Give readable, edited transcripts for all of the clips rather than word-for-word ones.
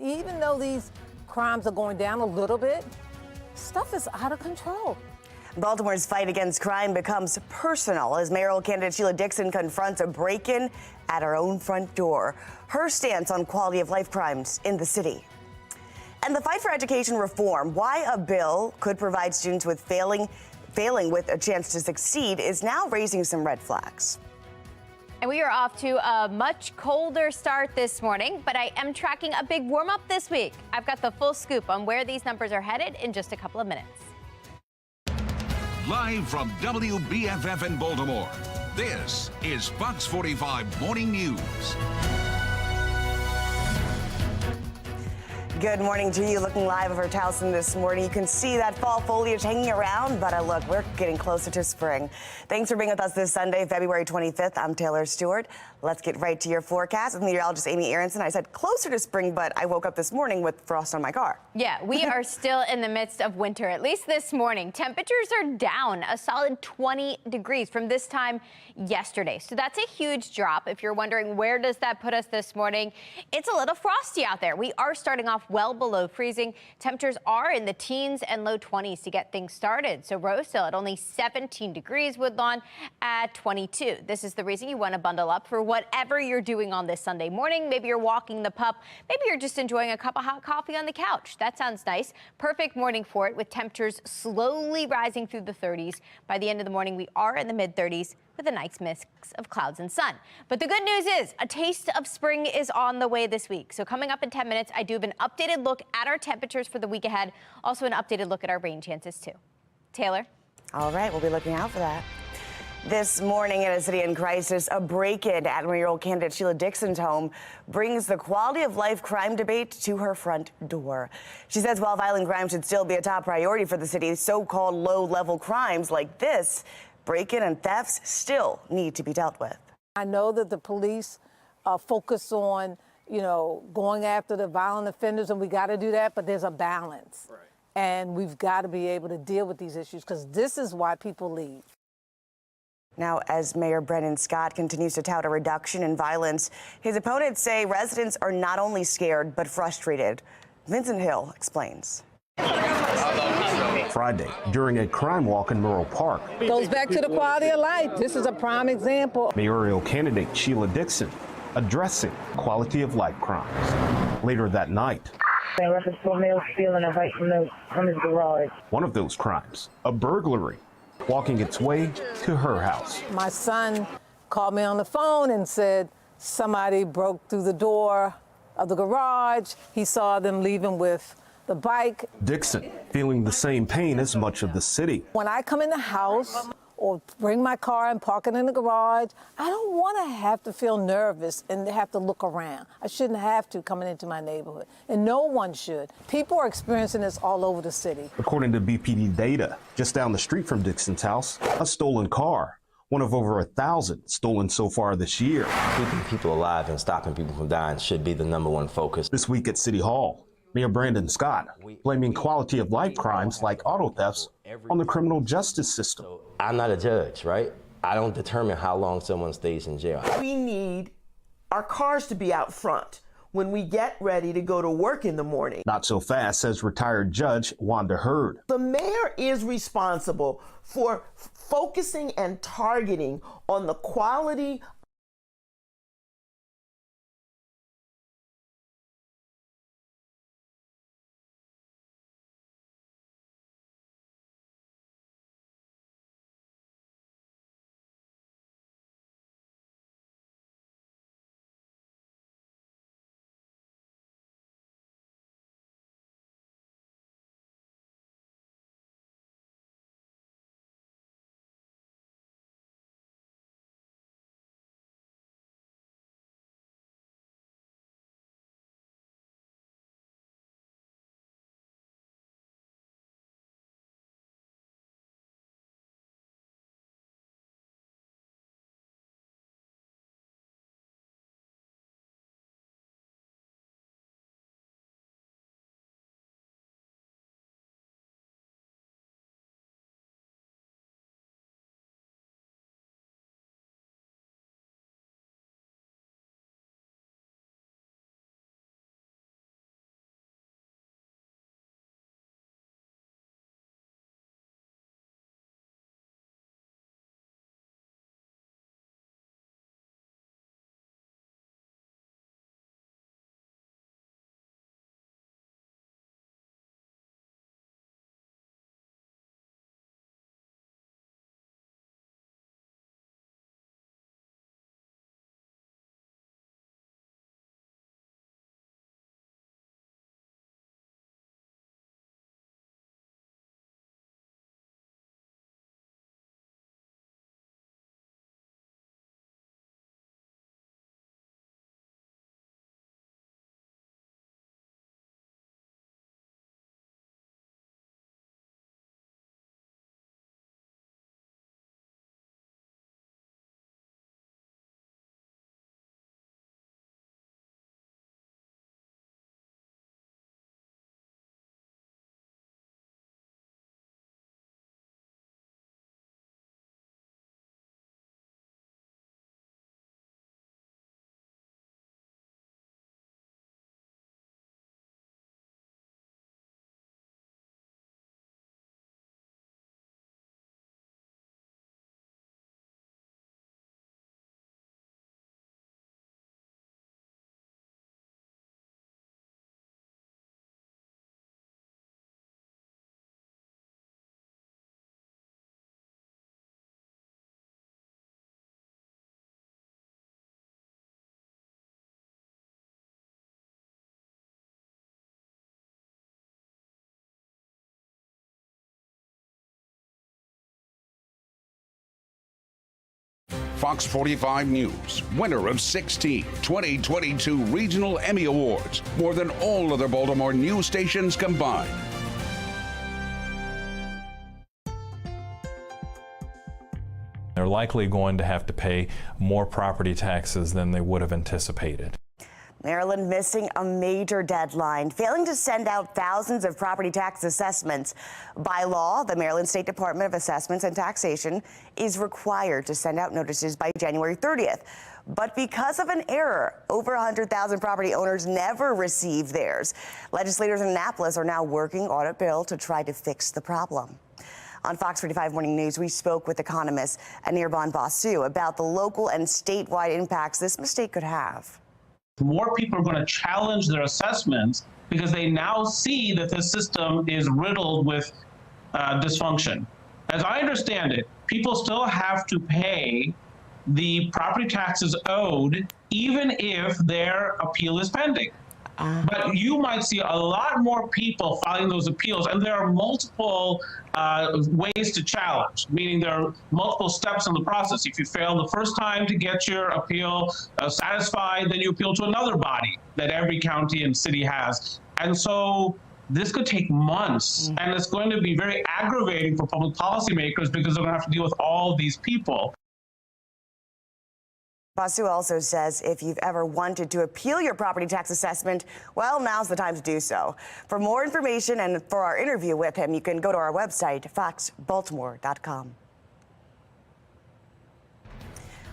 Even though these crimes are going down a little bit, stuff is out of control. Baltimore's fight against crime becomes personal as mayoral candidate Sheila Dixon confronts a break-in at her own front door. Her stance on quality of life crimes in the city. And the fight for education reform, why a bill could provide students with failing with a chance to succeed, is now raising some red flags. And we are off to a much colder start this morning, but I am tracking a big warm-up this week. I've got the full scoop on where these numbers are headed in just a couple of minutes. Live from WBFF in Baltimore, this is Fox 45 Morning News. Good morning to you. Looking live over Towson this morning. You can see that fall foliage hanging around, but look, we're getting closer to spring. Thanks for being with us this Sunday, February 25th. I'm Taylor Stewart. Let's get right to your forecast with meteorologist Amy Aronson. I said closer to spring, but I woke up this morning with frost on my car. Yeah, we are still in the midst of winter, at least this morning. Temperatures are down a solid 20 degrees from this time yesterday. So that's a huge drop. If you're wondering where does that put us this morning, it's a little frosty out there. We are starting off well below freezing. Temperatures are in the teens and low 20s to get things started. So Roseville at only 17 degrees, Woodlawn at 22. This is the reason you want to bundle up for whatever you're doing on this Sunday morning. Maybe you're walking the pup. Maybe you're just enjoying a cup of hot coffee on the couch. That sounds nice. Perfect morning for it, with temperatures slowly rising through the 30s. By the end of the morning, we are in the mid-30s with a nice mix of clouds and sun. But the good news is a taste of spring is on the way this week. So coming up in 10 minutes, I do have an updated look at our temperatures for the week ahead. Also an updated look at our rain chances too. Taylor? All right, we'll be looking out for that. This morning in a city in crisis, a break-in at mayoral candidate Sheila Dixon's home brings the quality of life crime debate to her front door. She says while violent crime should still be a top priority for the city, so-called low-level crimes like this, break-in and thefts, still need to be dealt with. I know that the police focus on, going after the violent offenders, and we got to do that, but there's a balance. Right. And we've got to be able to deal with these issues because this is why people leave. Now, as Mayor Brennan Scott continues to tout a reduction in violence, his opponents say residents are not only scared, but frustrated. Vincent Hill explains. Friday, during a crime walk in Merle Park. Goes back to the quality of life. This is a prime example. Mayoral candidate Sheila Dixon addressing quality of life crimes. Later that night, in reference to a male stealing a bike from his garage. One of those crimes, a burglary, walking its way to her house. My son called me on the phone and said somebody broke through the door of the garage. He saw them leaving with the bike. Dixon feeling the same pain as much of the city. When I come in the house or bring my car and park it in the garage, I don't want to have to feel nervous and have to look around. I shouldn't have to coming into my neighborhood, and no one should. People are experiencing this all over the city. According to BPD data, just down the street from Dixon's house, a stolen car. One of over 1,000 stolen so far this year. Keeping people alive and stopping people from dying should be the #1 focus. This week at City Hall, Mayor Brandon Scott blaming quality of life crimes like auto thefts on the criminal justice system. I'm not a judge, right? I don't determine how long someone stays in jail. We need our cars to be out front when we get ready to go to work in the morning. Not so fast, says retired Judge Wanda Hurd. The mayor is responsible for focusing and targeting on the quality Fox 45 News, winner of 16 2022 Regional Emmy Awards, more than all other Baltimore news stations combined. They're likely going to have to pay more property taxes than they would have anticipated. Maryland missing a major deadline, failing to send out thousands of property tax assessments. By law, the Maryland State Department of Assessments and Taxation is required to send out notices by January 30th. But because of an error, over 100,000 property owners never received theirs. Legislators in Annapolis are now working on a bill to try to fix the problem. On Fox 45 Morning News, we spoke with economist Anirban Basu about the local and statewide impacts this mistake could have. More people are going to challenge their assessments because they now see that the system is riddled with dysfunction. As I understand it, people still have to pay the property taxes owed even if their appeal is pending. But you might see a lot more people filing those appeals, and there are multiple ways to challenge, meaning there are multiple steps in the process. If you fail the first time to get your appeal satisfied, then you appeal to another body that every county and city has. And so this could take months, and it's going to be very aggravating for public policymakers because they're going to have to deal with all these people. Basu also says if you've ever wanted to appeal your property tax assessment, well, now's the time to do so. For more information and for our interview with him, you can go to our website, foxbaltimore.com.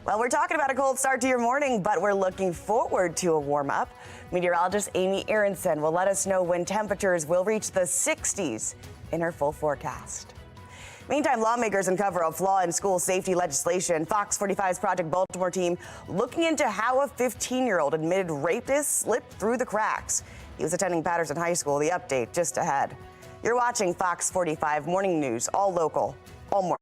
Well, we're talking about a cold start to your morning, but we're looking forward to a warm-up. Meteorologist Amy Aronson will let us know when temperatures will reach the 60s in her full forecast. Meantime, lawmakers uncover a flaw in school safety legislation. Fox 45's Project Baltimore team looking into how a 15-year-old admitted rapist slipped through the cracks. He was attending Patterson High School. The update just ahead. You're watching Fox 45 Morning News, all local, all morning.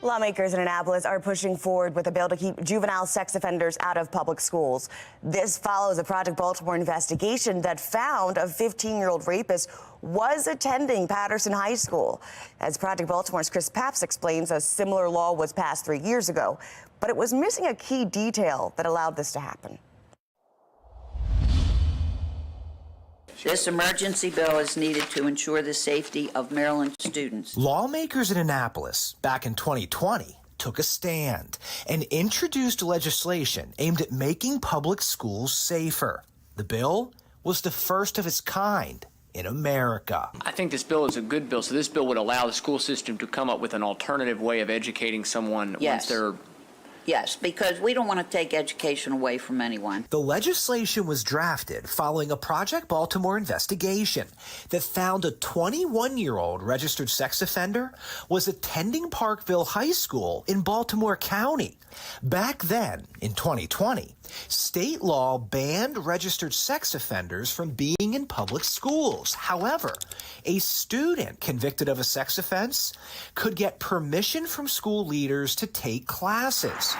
Lawmakers in Annapolis are pushing forward with a bill to keep juvenile sex offenders out of public schools. This follows a Project Baltimore investigation that found a 15-year-old rapist was attending Patterson High School. As Project Baltimore's Chris Papps explains, a similar law was passed 3 years ago, but it was missing a key detail that allowed this to happen. This emergency bill is needed to ensure the safety of Maryland students. Lawmakers in Annapolis back in 2020 took a stand and introduced legislation aimed at making public schools safer. The bill was the first of its kind in America. I think this bill is a good bill. So this bill would allow the school system to come up with an alternative way of educating someone once they're... Yes, because we don't want to take education away from anyone. The legislation was drafted following a Project Baltimore investigation that found a 21-year-old registered sex offender was attending Parkville High School in Baltimore County. Back then, in 2020, state law banned registered sex offenders from being in public schools. However, a student convicted of a sex offense could get permission from school leaders to take classes,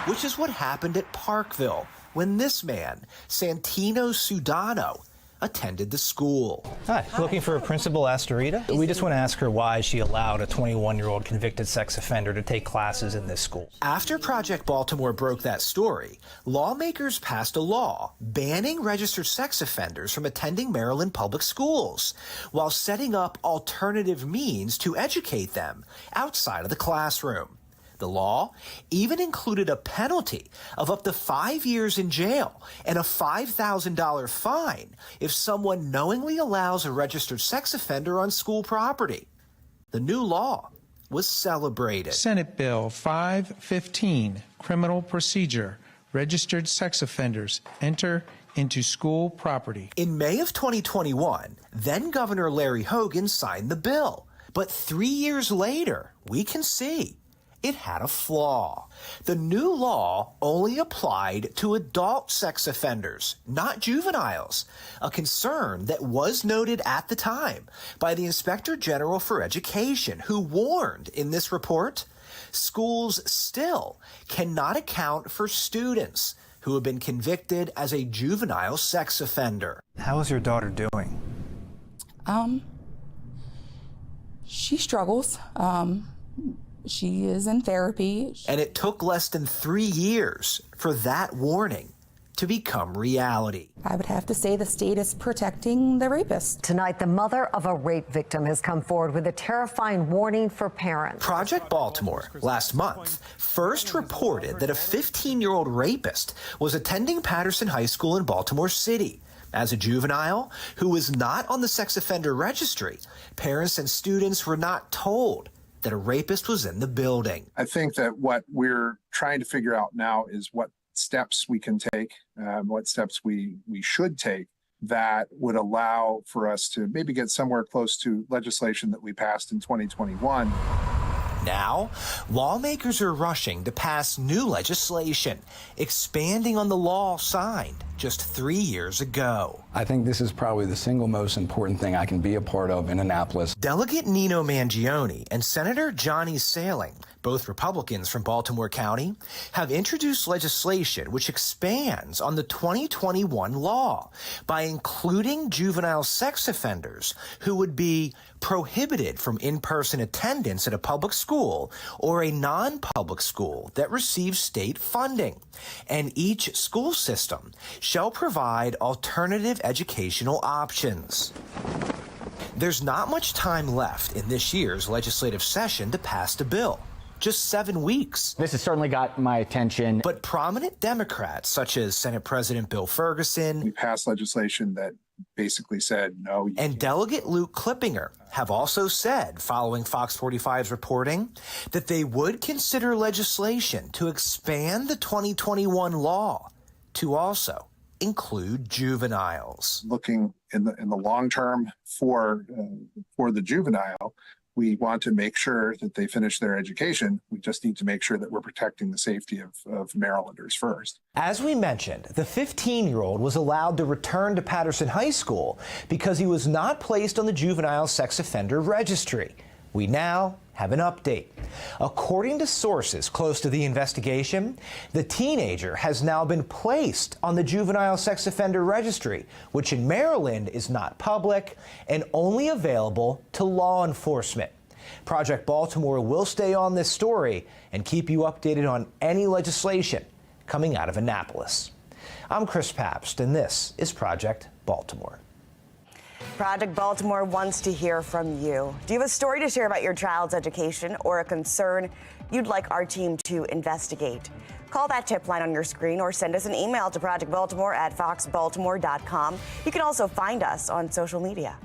which is what happened at Parkville when this man, Santino Sudano, attended the school. Hi, looking for Principal Astorita? We just want to ask her why she allowed a 21-year-old convicted sex offender to take classes in this school. After Project Baltimore broke that story, lawmakers passed a law banning registered sex offenders from attending Maryland public schools, while setting up alternative means to educate them outside of the classroom. The law even included a penalty of up to 5 years in jail and a $5,000 fine if someone knowingly allows a registered sex offender on school property. The new law was celebrated. Senate Bill 515, Criminal Procedure, Registered Sex Offenders Enter into School Property. In May of 2021, then Governor Larry Hogan signed the bill. But 3 years later, we can see it had a flaw. The new law only applied to adult sex offenders, not juveniles, a concern that was noted at the time by the Inspector General for Education, who warned in this report, schools still cannot account for students who have been convicted as a juvenile sex offender. How is your daughter doing? She struggles. She is in therapy. And it took less than 3 years for that warning to become reality. I would have to say the state is protecting the rapist. Tonight, the mother of a rape victim has come forward with a terrifying warning for parents. Project Baltimore last month first reported that a 15-year-old rapist was attending Patterson High School in Baltimore City. As a juvenile who was not on the sex offender registry, parents and students were not told that a rapist was in the building. I think that what we're trying to figure out now is what steps we can take, what steps we should take that would allow for us to maybe get somewhere close to legislation that we passed in 2021. Now, lawmakers are rushing to pass new legislation, expanding on the law signed just 3 years ago. I think this is probably the single most important thing I can be a part of in Annapolis. Delegate Nino Mangione and Senator Johnny Sailing, both Republicans from Baltimore County, have introduced legislation which expands on the 2021 law by including juvenile sex offenders who would be prohibited from in-person attendance at a public school or a non-public school that receives state funding. And each school system shall provide alternative educational options. There's not much time left in this year's legislative session to pass the bill. Just 7 weeks. This has certainly got my attention. But prominent Democrats, such as Senate President Bill Ferguson, we passed legislation that basically said no. And Delegate Luke Klippinger have also said, following FOX45's reporting, that they would consider legislation to expand the 2021 law to also include juveniles. Looking in the long term for the juvenile, we want to make sure that they finish their education. We just need to make sure that we're protecting the safety of Marylanders first. As we mentioned, the 15-year-old was allowed to return to Patterson High School because he was not placed on the juvenile sex offender registry. We now have an update. According to sources close to the investigation, the teenager has now been placed on the juvenile sex offender registry, which in Maryland is not public and only available to law enforcement. Project Baltimore will stay on this story and keep you updated on any legislation coming out of Annapolis. I'm Chris Pabst, and this is Project Baltimore. Project Baltimore wants to hear from you. Do you have a story to share about your child's education or a concern you'd like our team to investigate? Call that tip line on your screen or send us an email to projectbaltimore@foxbaltimore.com. You can also find us on social media.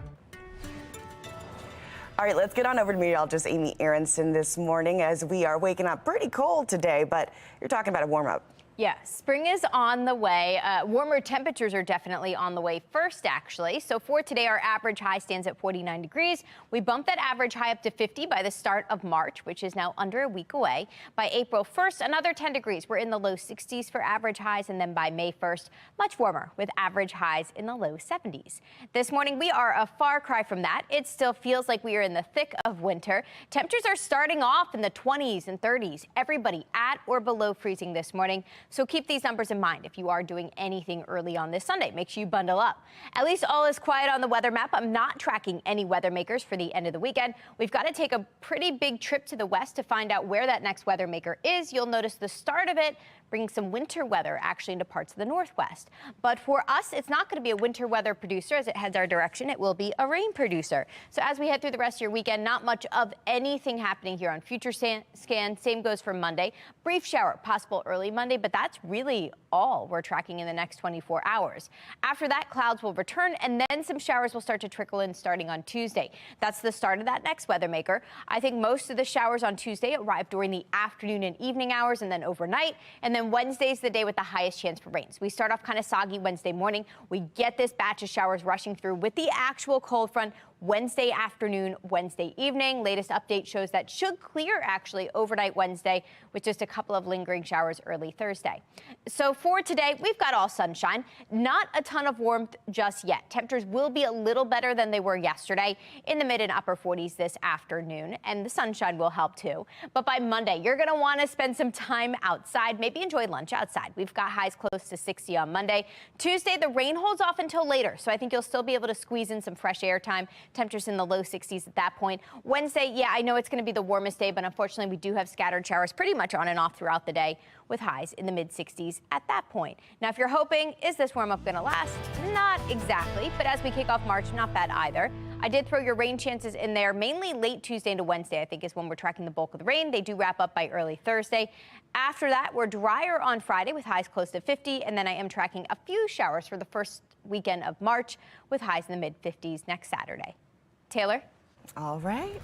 All right, let's get on over to meteorologist Amy Aronson this morning as we are waking up pretty cold today, but you're talking about a warm up. Yeah, spring is on the way. Warmer temperatures are definitely on the way first, actually. So for today, our average high stands at 49 degrees. We bumped that average high up to 50 by the start of March, which is now under a week away. By April 1st, another 10 degrees. We're in the low 60s for average highs, and then by May 1st, much warmer with average highs in the low 70s. This morning, we are a far cry from that. It still feels like we are in the thick of winter. Temperatures are starting off in the 20s and 30s. Everybody at or below freezing this morning. So keep these numbers in mind if you are doing anything early on this Sunday. Make sure you bundle up. At least all is quiet on the weather map. I'm not tracking any weather makers for the end of the weekend. We've got to take a pretty big trip to the west to find out where that next weather maker is. You'll notice the start of it bringing some winter weather actually into parts of the northwest. But for us, it's not going to be a winter weather producer as it heads our direction. It will be a rain producer. So as we head through the rest of your weekend, not much of anything happening here on Future Scan. Same goes for Monday. Brief shower possible early Monday, but that's really all we're tracking in the next 24 hours. After that, clouds will return and then some showers will start to trickle in starting on Tuesday. That's the start of that next weather maker. I think most of the showers on Tuesday arrive during the afternoon and evening hours and then overnight. And then Wednesday's the day with the highest chance for rains. We start off kind of soggy Wednesday morning. We get this batch of showers rushing through with the actual cold front Wednesday afternoon, Wednesday evening. Latest update shows that should clear actually overnight Wednesday with just a couple of lingering showers early Thursday. So for today, we've got all sunshine, not a ton of warmth just yet. Temperatures will be a little better than they were yesterday in the mid and upper 40s this afternoon, and the sunshine will help too. But by Monday, you're going to want to spend some time outside, maybe enjoy lunch outside. We've got highs close to 60 on Monday. Tuesday, the rain holds off until later, so I think you'll still be able to squeeze in some fresh air time. Temperatures in the low 60s at that point. Wednesday, yeah, I know it's going to be the warmest day, but unfortunately, we do have scattered showers pretty much on and off throughout the day with highs in the mid 60s at that point. Now, if you're hoping, is this warm up going to last? Not exactly, but as we kick off March, not bad either. I did throw your rain chances in there, mainly late Tuesday into Wednesday, I think is when we're tracking the bulk of the rain. They do wrap up by early Thursday. After that, we're drier on Friday with highs close to 50, and then I am tracking a few showers for the first weekend of March with highs in the mid 50s next Saturday. Taylor? All right.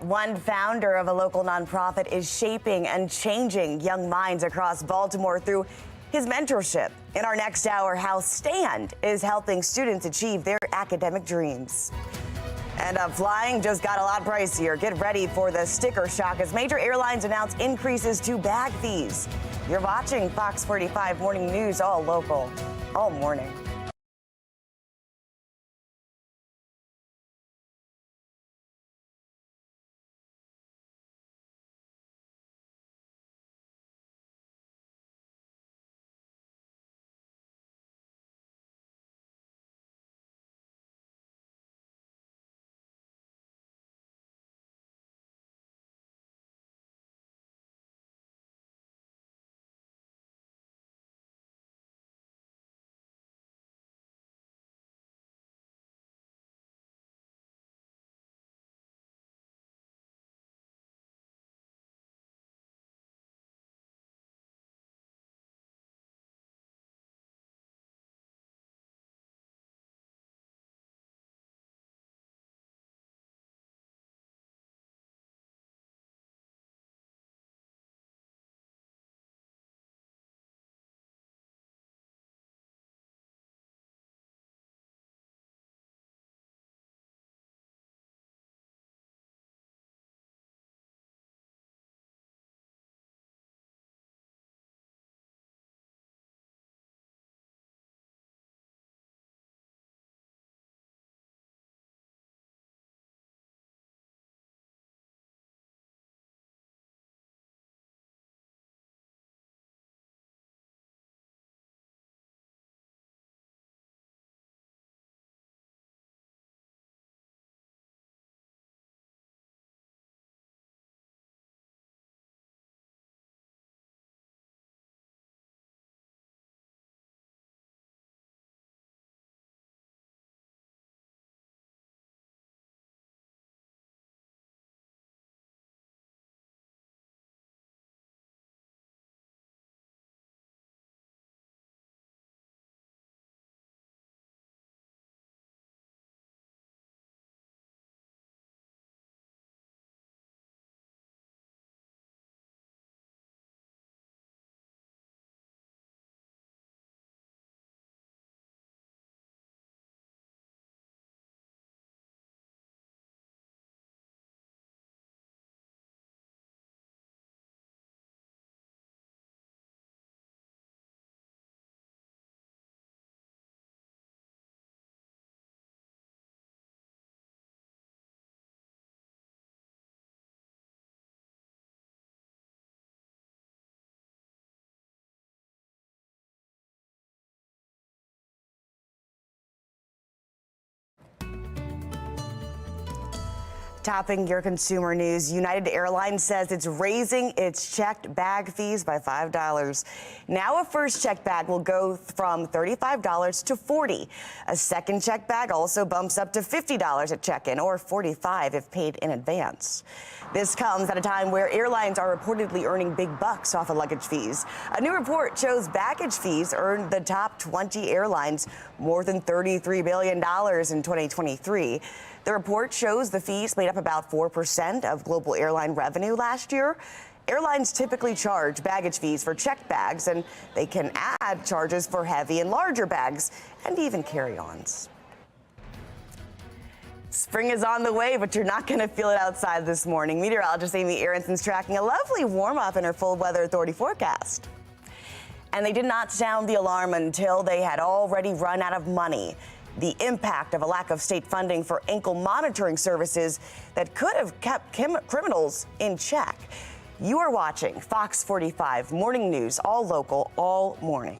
One founder of a local nonprofit is shaping and changing young minds across Baltimore through his mentorship. In our next hour, how Stand is helping students achieve their academic dreams. And flying just got a lot pricier. Get ready for the sticker shock as major airlines announce increases to bag fees. You're watching Fox 45 Morning News, all local, all morning. Topping your consumer news, United Airlines says it's raising its checked bag fees by $5. Now a first checked bag will go from $35 to $40. A second checked bag also bumps up to $50 at check-in, or $45 if paid in advance. This comes at a time where airlines are reportedly earning big bucks off of luggage fees. A new report shows baggage fees earned the top 20 airlines more than $33 billion in 2023. The report shows the fees made up about 4% of global airline revenue last year. Airlines typically charge baggage fees for checked bags, and they can add charges for heavy and larger bags and even carry-ons. Spring is on the way, but you're not going to feel it outside this morning. Meteorologist Amy Aronson's tracking a lovely warm-up in her full weather authority forecast. And they did not sound the alarm until they had already run out of money. The impact of a lack of state funding for ankle monitoring services that could have kept criminals in check. You are watching Fox 45 Morning News, all local, all morning.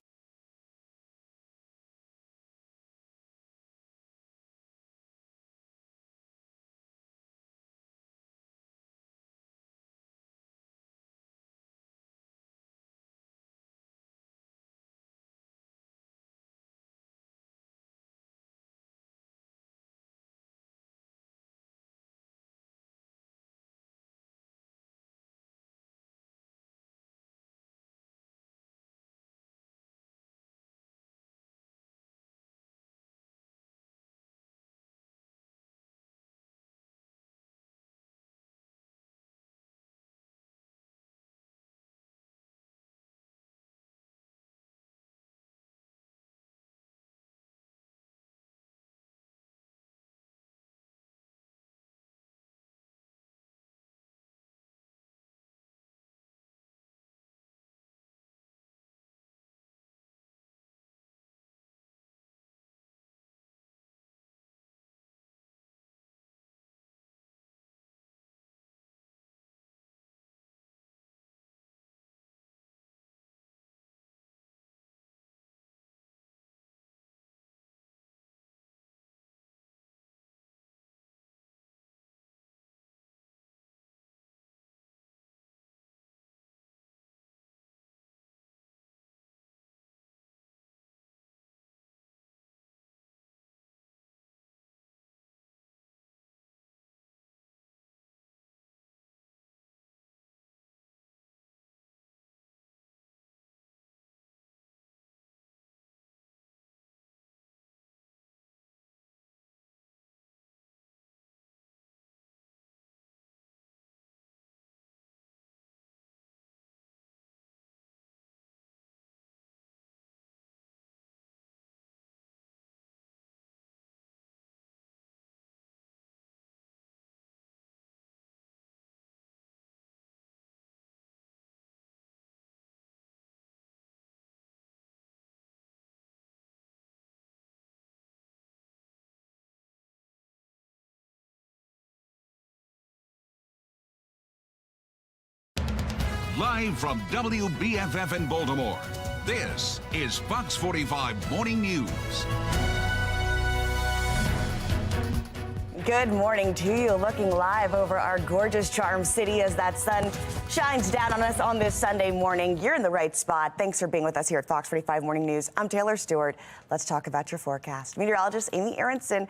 Live from WBFF in Baltimore, this is Fox 45 Morning News. Good morning to you. Looking live over our gorgeous Charm City as that sun shines down on us on this Sunday morning. You're in the right spot. Thanks for being with us here at Fox 45 Morning News. I'm Taylor Stewart. Let's talk about your forecast. Meteorologist Amy Aronson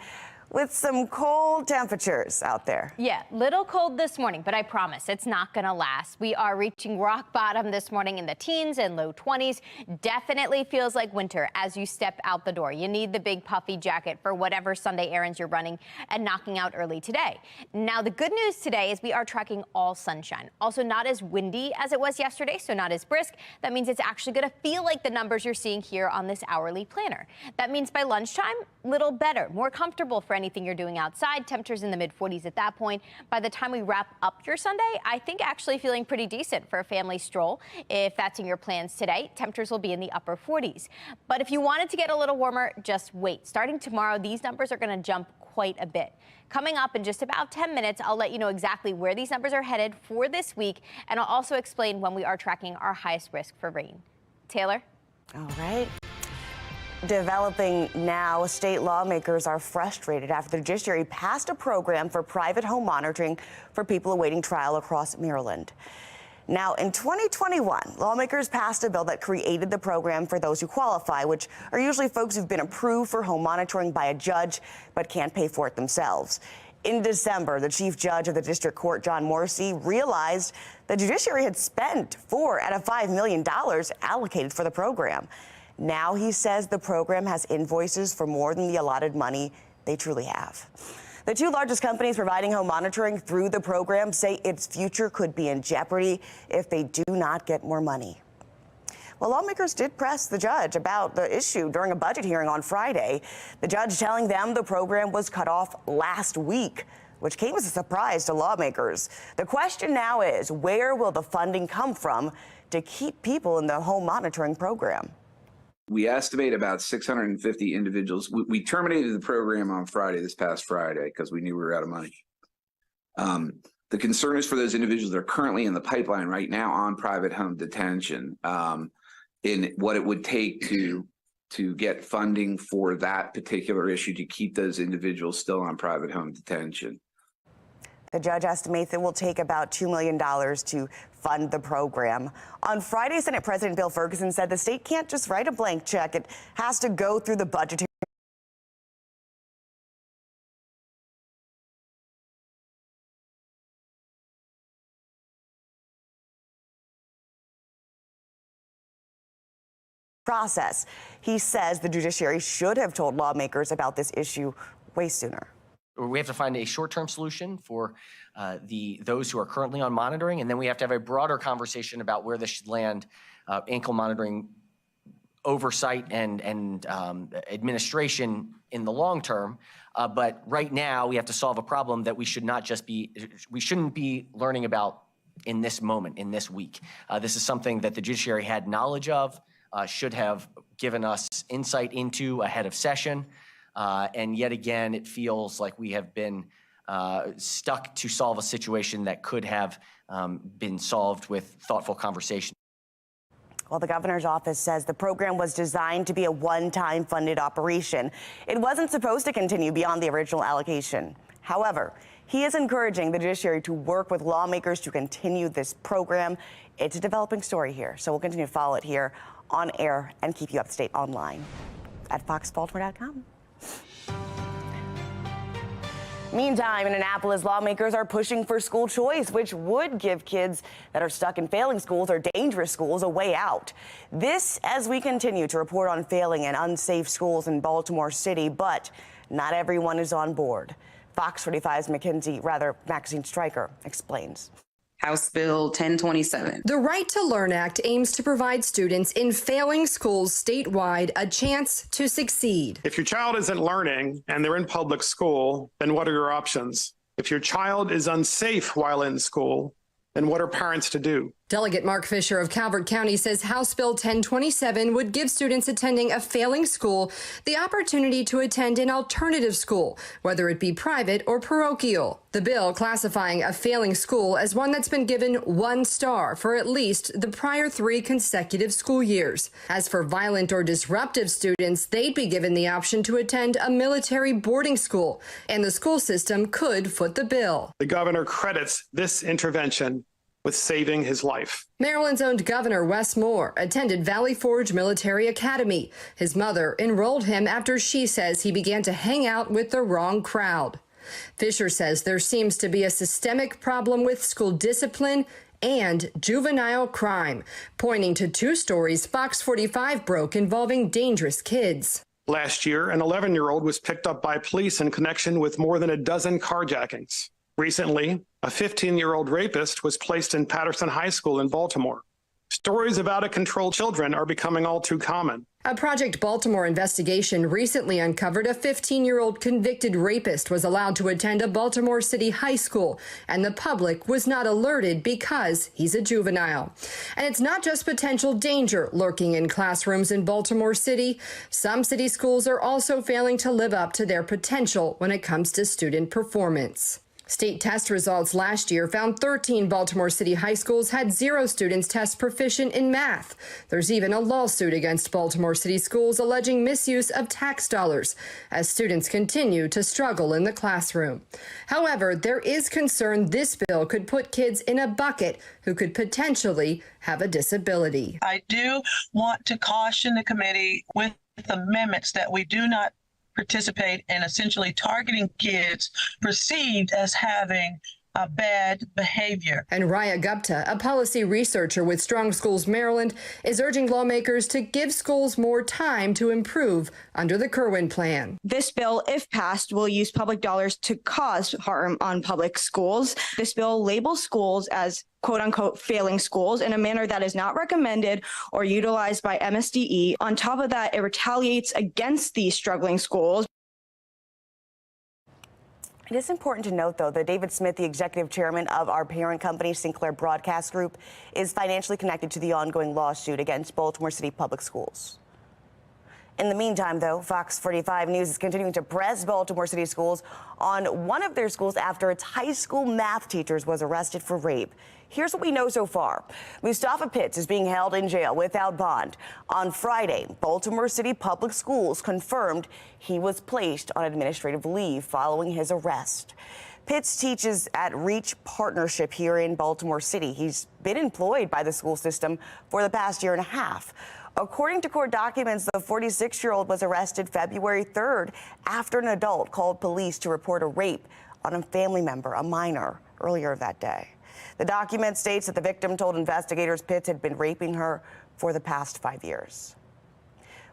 with some cold temperatures out there. Yeah, little cold this morning, but I promise it's not going to last. We are reaching rock bottom this morning in the teens and low 20s. Definitely feels like winter as you step out the door. You need the big puffy jacket for whatever Sunday errands you're running and knocking out early today. Now, the good news today is we are tracking all sunshine. Also not as windy as it was yesterday, so not as brisk. That means it's actually going to feel like the numbers you're seeing here on this hourly planner. That means by lunchtime, little better, more comfortable for anything you're doing outside. Temperatures in the mid-40s at that point. By the time we wrap up your Sunday, I think actually feeling pretty decent for a family stroll. If that's in your plans today, temperatures will be in the upper 40s. But if you wanted to get a little warmer, just wait. Starting tomorrow, these numbers are going to jump quite a bit. Coming up in just about 10 minutes, I'll let you know exactly where these numbers are headed for this week, and I'll also explain when we are tracking our highest risk for rain. Taylor? All right. Developing now, state lawmakers are frustrated after the judiciary passed a program for private home monitoring for people awaiting trial across Maryland. Now, in 2021, lawmakers passed a bill that created the program for those who qualify, which are usually folks who've been approved for home monitoring by a judge but can't pay for it themselves. In December, the chief judge of the district court, John Morrissey, realized the judiciary had spent $4 out of $5 million allocated for the program. Now he says the program has invoices for more than the allotted money they truly have. The two largest companies providing home monitoring through the program say its future could be in jeopardy if they do not get more money. Well, lawmakers did press the judge about the issue during a budget hearing on Friday. The judge telling them the program was cut off last week, which came as a surprise to lawmakers. The question now is, where will the funding come from to keep people in the home monitoring program? We estimate about 650 individuals. We terminated the program on Friday, this past Friday, because we knew we were out of money. The concern is for those individuals that are currently in the pipeline right now on private home detention, in what it would take to get funding for that particular issue to keep those individuals still on private home detention. The judge estimates it will take about $2 million to fund the program. On Friday, Senate President Bill Ferguson said the state can't just write a blank check. It has to go through the budgetary process. He says the judiciary should have told lawmakers about this issue way sooner. We have to find a short-term solution for those who are currently on monitoring, and then we have to have a broader conversation about where this should land, ankle monitoring oversight and administration in the long term. But right now, we have to solve a problem that we shouldn't be learning about in this moment, in this week. This is something that the judiciary had knowledge of, should have given us insight into ahead of session. And yet again, it feels like we have been stuck to solve a situation that could have been solved with thoughtful conversation. Well, the governor's office says the program was designed to be a one-time funded operation. It wasn't supposed to continue beyond the original allocation. However, he is encouraging the judiciary to work with lawmakers to continue this program. It's a developing story here, so we'll continue to follow it here on air and keep you up to date online at FOX45.com. Meantime, in Annapolis, lawmakers are pushing for school choice, which would give kids that are stuck in failing schools or dangerous schools a way out. This as we continue to report on failing and unsafe schools in Baltimore City, but not everyone is on board. Fox 45's Maxine Stryker explains. House Bill 1027. The Right to Learn Act aims to provide students in failing schools statewide a chance to succeed. If your child isn't learning and they're in public school, then what are your options? If your child is unsafe while in school, then what are parents to do? Delegate Mark Fisher of Calvert County says House Bill 1027 would give students attending a failing school the opportunity to attend an alternative school, whether it be private or parochial. The bill classifying a failing school as one that's been given 1 star for at least the prior 3 consecutive school years. As for violent or disruptive students, they'd be given the option to attend a military boarding school, and the school system could foot the bill. The governor credits this intervention with saving his life. Maryland's own Governor Wes Moore attended Valley Forge Military Academy. His mother enrolled him after she says he began to hang out with the wrong crowd. Fisher says there seems to be a systemic problem with school discipline and juvenile crime, pointing to 2 stories Fox 45 broke involving dangerous kids. Last year, an 11-year-old was picked up by police in connection with more than a dozen carjackings. Recently, a 15-year-old rapist was placed in Patterson High School in Baltimore. Stories of out-of-control children are becoming all too common. A Project Baltimore investigation recently uncovered a 15-year-old convicted rapist was allowed to attend a Baltimore City high school, and the public was not alerted because he's a juvenile. And it's not just potential danger lurking in classrooms in Baltimore City. Some city schools are also failing to live up to their potential when it comes to student performance. State test results last year found 13 Baltimore City high schools had 0 students test proficient in math. There's even a lawsuit against Baltimore City schools alleging misuse of tax dollars as students continue to struggle in the classroom. However, there is concern this bill could put kids in a bucket who could potentially have a disability. I do want to caution the committee with amendments that we do not participate in essentially targeting kids perceived as having a bad behavior. And Raya Gupta, a policy researcher with Strong Schools Maryland, is urging lawmakers to give schools more time to improve under the Kerwin plan. This bill, if passed, will use public dollars to cause harm on public schools. This bill labels schools as quote unquote failing schools in a manner that is not recommended or utilized by MSDE. On top of that, it retaliates against these struggling schools. It is important to note, though, that David Smith, the executive chairman of our parent company, Sinclair Broadcast Group, is financially connected to the ongoing lawsuit against Baltimore City Public Schools. In the meantime, though, FOX45 News is continuing to press Baltimore City Schools on one of their schools after its high school math teacher was arrested for rape. Here's what we know so far. Mustafa Pitts is being held in jail without bond. On Friday, Baltimore City Public Schools confirmed he was placed on administrative leave following his arrest. Pitts teaches at Reach Partnership here in Baltimore City. He's been employed by the school system for the past year and a half. According to court documents, the 46-year-old was arrested February 3rd after an adult called police to report a rape on a family member, a minor, earlier that day. The document states that the victim told investigators Pitts had been raping her for the past 5 years.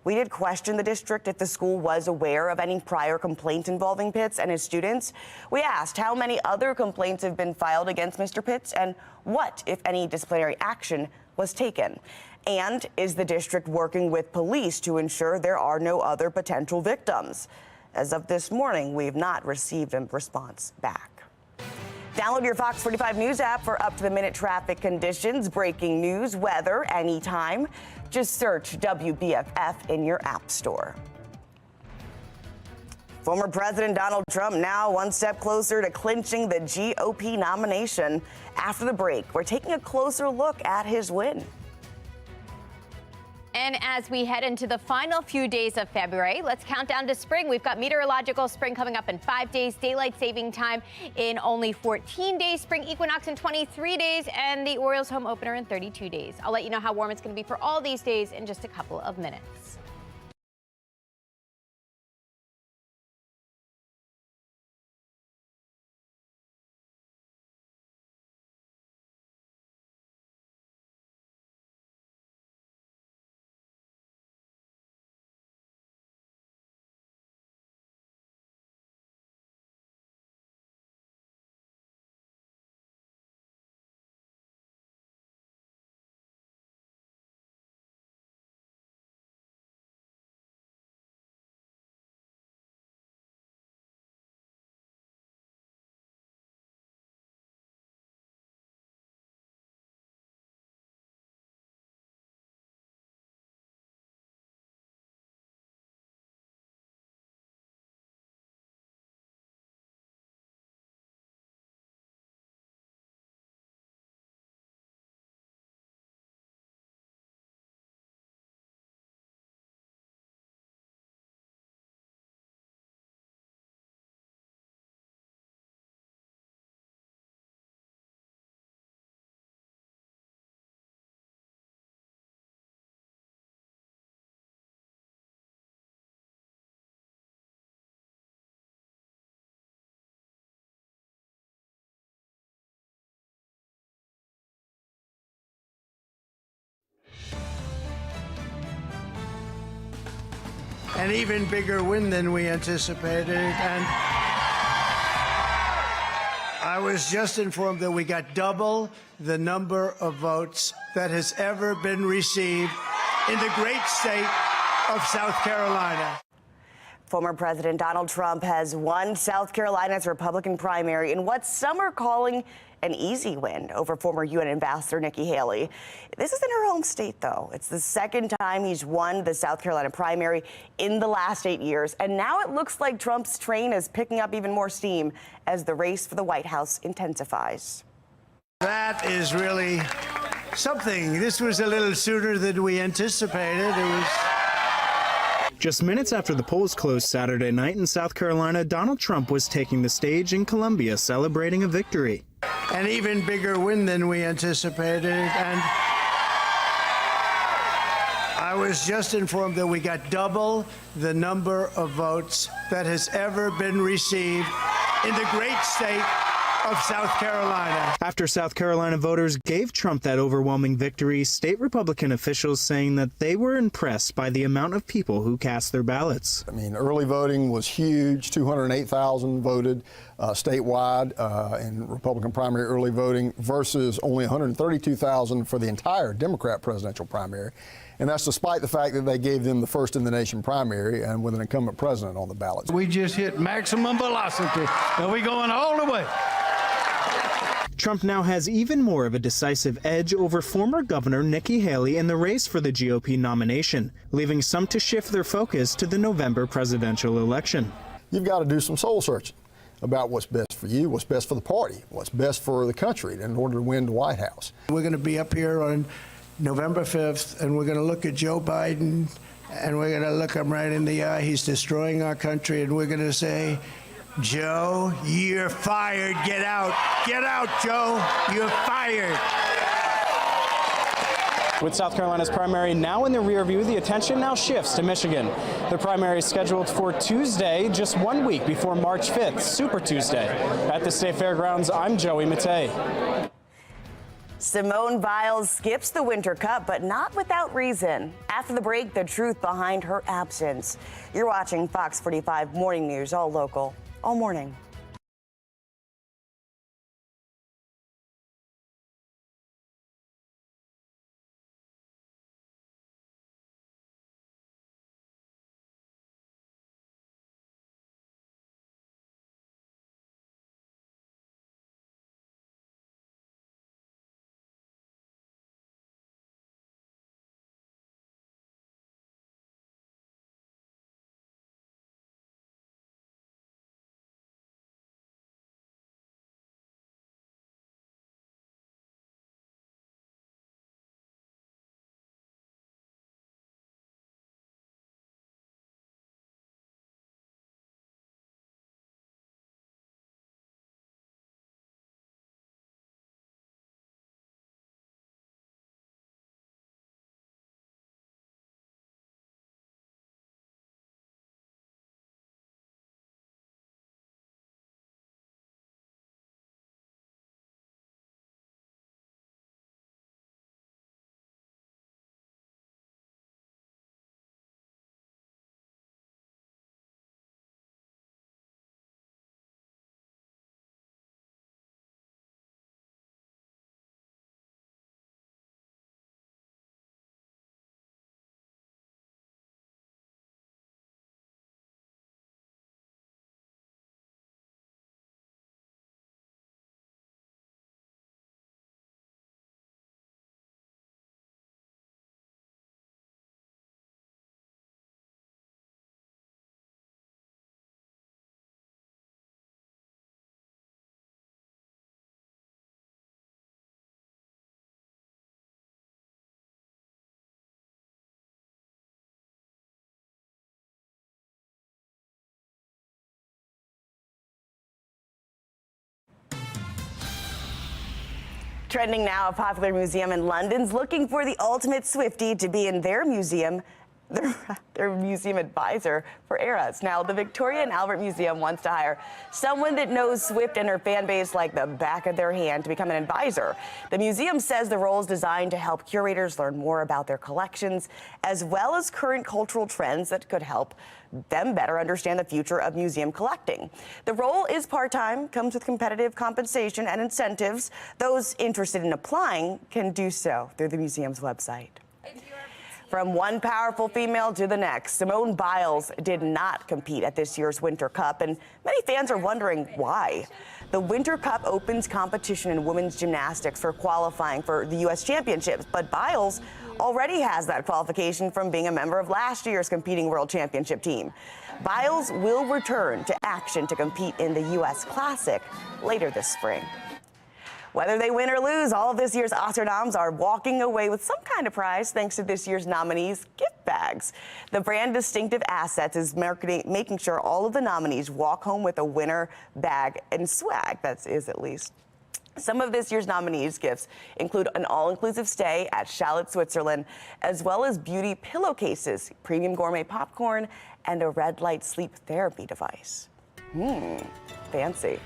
We did question the district if the school was aware of any prior complaints involving Pitts and his students. We asked how many other complaints have been filed against Mr. Pitts and what, if any, disciplinary action was taken. And is the district working with police to ensure there are no other potential victims? As of this morning, we've not received a response back. Download your Fox 45 News app for up-to-the-minute traffic conditions, breaking news, weather, anytime. Just search WBFF in your app store. Former President Donald Trump now one step closer to clinching the GOP nomination. After the break, we're taking a closer look at his win. And as we head into the final few days of February, let's count down to spring. We've got meteorological spring coming up in 5 days, daylight saving time in only 14 days, spring equinox in 23 days, and the Orioles home opener in 32 days. I'll let you know how warm it's going to be for all these days in just a couple of minutes. An even bigger win than we anticipated, and I was just informed that we got double the number of votes that has ever been received in the great state of South Carolina. Former President Donald Trump has won South Carolina's Republican primary in what some are calling an easy win over former UN Ambassador Nikki Haley. This is in her home state, though. It's the second time he's won the South Carolina primary in the last 8 years. And now it looks like Trump's train is picking up even more steam as the race for the White House intensifies. That is really something. This was a little sooner than we anticipated. Just minutes after the polls closed Saturday night in South Carolina, Donald Trump was taking the stage in Columbia celebrating a victory. An even bigger win than we anticipated. And I was just informed that we got double the number of votes that has ever been received in the great state of South Carolina. After South Carolina voters gave Trump that overwhelming victory, state Republican officials saying that they were impressed by the amount of people who cast their ballots. I mean, early voting was huge. 208,000 voted statewide in Republican primary early voting versus only 132,000 for the entire Democrat presidential primary. And that's despite the fact that they gave them the first in the nation primary and with an incumbent president on the ballot. We just hit maximum velocity, and we're going all the way. Trump now has even more of a decisive edge over former Governor Nikki Haley in the race for the GOP nomination, leaving some to shift their focus to the November presidential election. You've got to do some soul searching about what's best for you, what's best for the party, what's best for the country in order to win the White House. We're going to be up here on November 5th, and we're going to look at Joe Biden, and we're going to look him right in the eye. He's destroying our country, and we're going to say, Joe, you're fired. Get out. Get out, Joe. You're fired. With South Carolina's primary now in the rear view, the attention now shifts to Michigan. The primary is scheduled for Tuesday, just 1 week before March 5th, Super Tuesday. At the State Fairgrounds, I'm Joey Matei. Simone Biles skips the Winter Cup, but not without reason. After the break, the truth behind her absence. You're watching Fox 45 Morning News, all local, all morning. Trending now, a popular museum in London's looking for the ultimate Swiftie to be in their museum, their museum advisor for eras. Now, the Victoria and Albert Museum wants to hire someone that knows Swift and her fan base like the back of their hand to become an advisor. The museum says the role is designed to help curators learn more about their collections, as well as current cultural trends that could help them better understand the future of museum collecting. The role is part-time, comes with competitive compensation and incentives. Those interested in applying can do so through the museum's website. From one powerful female to the next, Simone Biles did not compete at this year's Winter Cup, and many fans are wondering why. The Winter Cup opens competition in women's gymnastics for qualifying for the U.S. Championships, but Biles already has that qualification from being a member of last year's competing World Championship team. Biles will return to action to compete in the U.S. Classic later this spring. Whether they win or lose, all of this year's Oscar noms are walking away with some kind of prize thanks to this year's nominees' gift bags. The brand Distinctive Assets is making sure all of the nominees walk home with a winner bag and swag. That is, at least. Some of this year's nominees' gifts include an all-inclusive stay at Charlotte, Switzerland, as well as beauty pillowcases, premium gourmet popcorn, and a red light sleep therapy device. Fancy.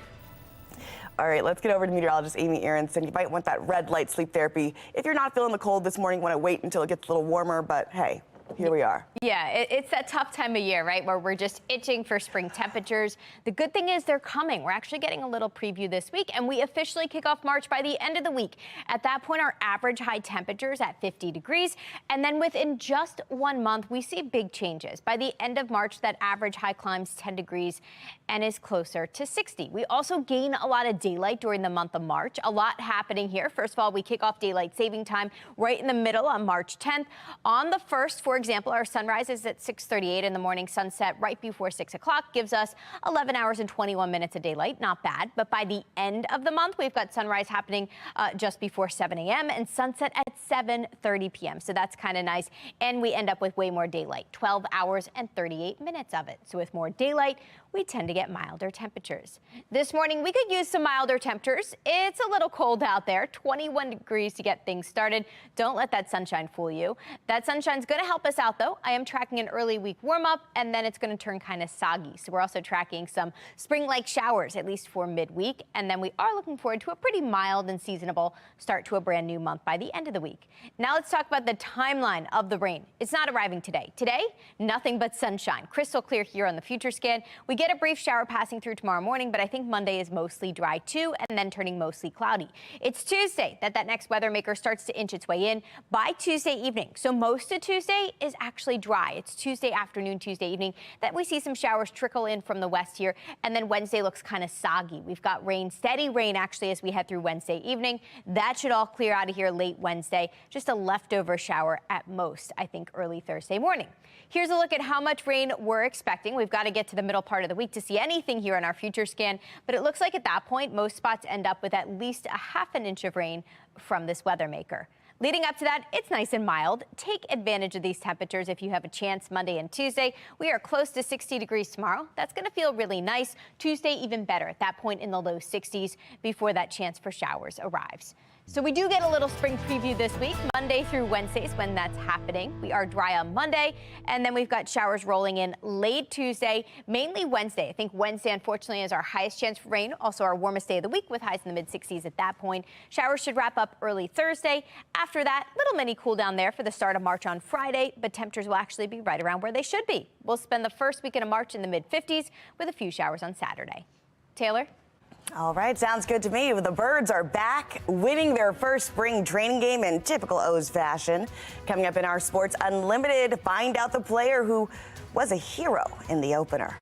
All right, let's get over to meteorologist Amy Aronson. You might want that red light sleep therapy. If you're not feeling the cold this morning, you want to wait until it gets a little warmer, but hey, here we are. Yeah, it's that tough time of year, right, where we're just itching for spring temperatures. The good thing is they're coming. We're actually getting a little preview this week, and we officially kick off March by the end of the week. At that point, our average high temperatures at 50 degrees, and then within just 1 month, we see big changes. By the end of March, that average high climbs 10 degrees and is closer to 60. We also gain a lot of daylight during the month of March. A lot happening here. First of all, we kick off daylight saving time right in the middle on March 10th. On the 1st, for example, our sunrise is at 6:38 in the morning. Sunset right before 6 o'clock gives us 11 hours and 21 minutes of daylight. Not bad. But by the end of the month, we've got sunrise happening just before 7 a.m. and sunset at 7:30 p.m. So that's kind of nice. And we end up with way more daylight, 12 hours and 38 minutes of it. So with more daylight, we tend to get milder temperatures. This morning, we could use some milder temperatures. It's a little cold out there, 21 degrees to get things started. Don't let that sunshine fool you. That sunshine's going to help us out, though. I am tracking an early week warm up, and then it's going to turn kind of soggy. So we're also tracking some spring-like showers, at least for midweek. And then we are looking forward to a pretty mild and seasonable start to a brand new month by the end of the week. Now let's talk about the timeline of the rain. It's not arriving today. Today, nothing but sunshine. Crystal clear here on the future scan. We get a brief shower passing through tomorrow morning, but I think Monday is mostly dry too, and then turning mostly cloudy. It's Tuesday that next weather maker starts to inch its way in by Tuesday evening. So most of Tuesday is actually dry. It's Tuesday afternoon, Tuesday evening that we see some showers trickle in from the west here, and then Wednesday looks kind of soggy. We've got rain, steady rain actually as we head through Wednesday evening. That should all clear out of here late Wednesday. Just a leftover shower at most, I think, early Thursday morning. Here's a look at how much rain we're expecting. We've got to get to the middle part of the week to see anything here on our future scan, but it looks like at that point, most spots end up with at least a half an inch of rain from this weather maker. Leading up to that, it's nice and mild. Take advantage of these temperatures if you have a chance Monday and Tuesday. We are close to 60 degrees tomorrow. That's going to feel really nice. Tuesday, even better at that point in the low 60s before that chance for showers arrives. So we do get a little spring preview this week, Monday through Wednesdays when that's happening. We are dry on Monday, and then we've got showers rolling in late Tuesday, mainly Wednesday. I think Wednesday, unfortunately, is our highest chance for rain, also our warmest day of the week with highs in the mid-60s at that point. Showers should wrap up early Thursday. After that, little mini cool down there for the start of March on Friday, but temperatures will actually be right around where they should be. We'll spend the first weekend of March in the mid-50s with a few showers on Saturday. Taylor? All right, sounds good to me. The Birds are back, winning their first spring training game in typical O's fashion. Coming up in our Sports Unlimited, find out the player who was a hero in the opener.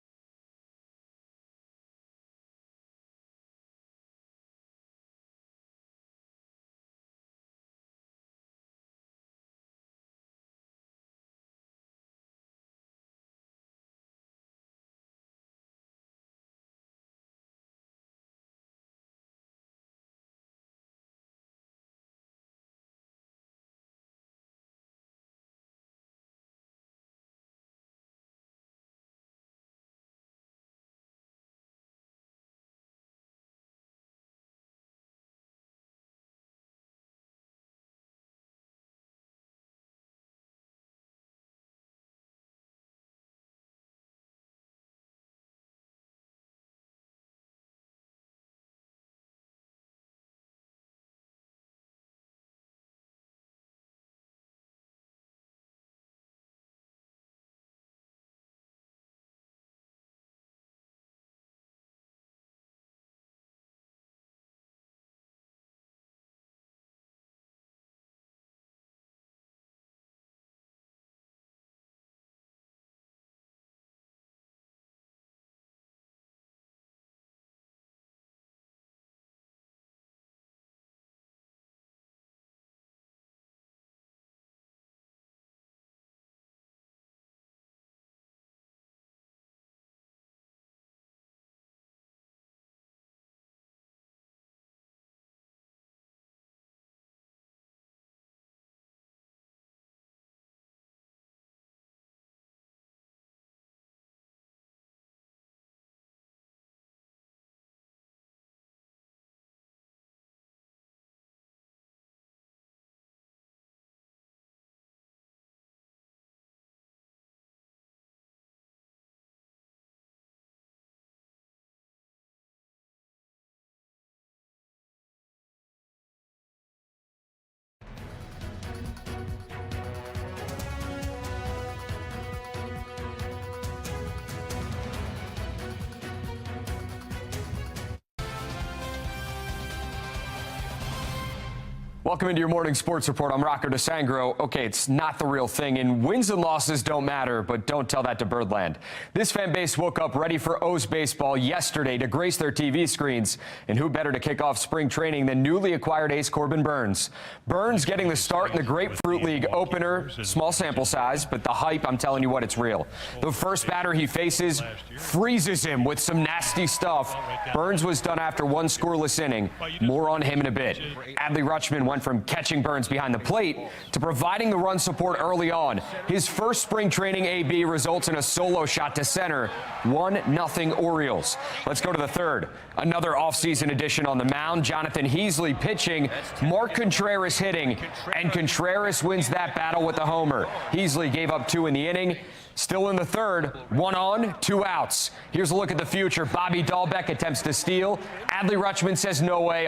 Welcome into your morning sports report. I'm Rocco DeSangro. Okay, it's not the real thing, and wins and losses don't matter, but don't tell that to Birdland. This fan base woke up ready for O's baseball yesterday to grace their TV screens, and who better to kick off spring training than newly acquired ace Corbin Burnes. Burnes getting the start in the Grapefruit League opener, small sample size, but the hype, I'm telling you what, it's real. The first batter he faces freezes him with some nasty stuff. Burnes was done after one scoreless inning. More on him in a bit. Adley Rutschman went from catching Burnes behind the plate to providing the run support early on. His first spring training AB results in a solo shot to center. 1-0 Orioles. Let's go to the third. Another offseason addition on the mound. Jonathan Heasley pitching, Mark Contreras hitting, and Contreras wins that battle with the homer. Heasley gave up 2 in the inning. Still in the third, 1 on, 2 outs. Here's a look at the future. Bobby Dahlbeck attempts to steal. Adley Rutschman says no way,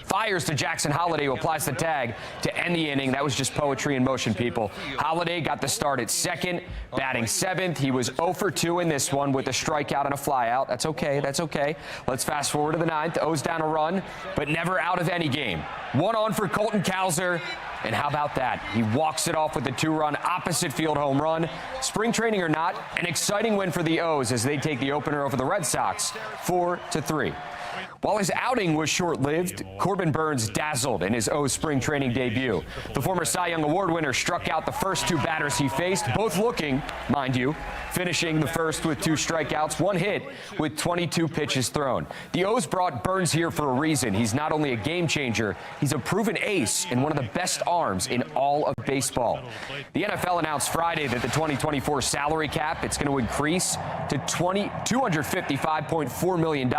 fires to Jackson Holliday, who applies the tag to end the inning. That was just poetry in motion, people. Holliday got the start at second, batting 7th. He was 0 for 2 in this one with a strikeout and a flyout. That's okay, that's okay. Let's fast forward to the 9th. O's down a run, but never out of any game. 1 on for Colton Cowser. And how about that? He walks it off with a 2-run opposite field home run. Spring training or not, an exciting win for the O's as they take the opener over the Red Sox 4-3. While his outing was short-lived, Corbin Burnes dazzled in his O's spring training debut. The former Cy Young Award winner struck out the first 2 batters he faced, both looking, mind you, finishing the first with 2 strikeouts, 1 hit with 22 pitches thrown. The O's brought Burnes here for a reason. He's not only a game changer, he's a proven ace and one of the best arms in all of baseball. The NFL announced Friday that the 2024 salary cap, it's going to increase to $255.4 million.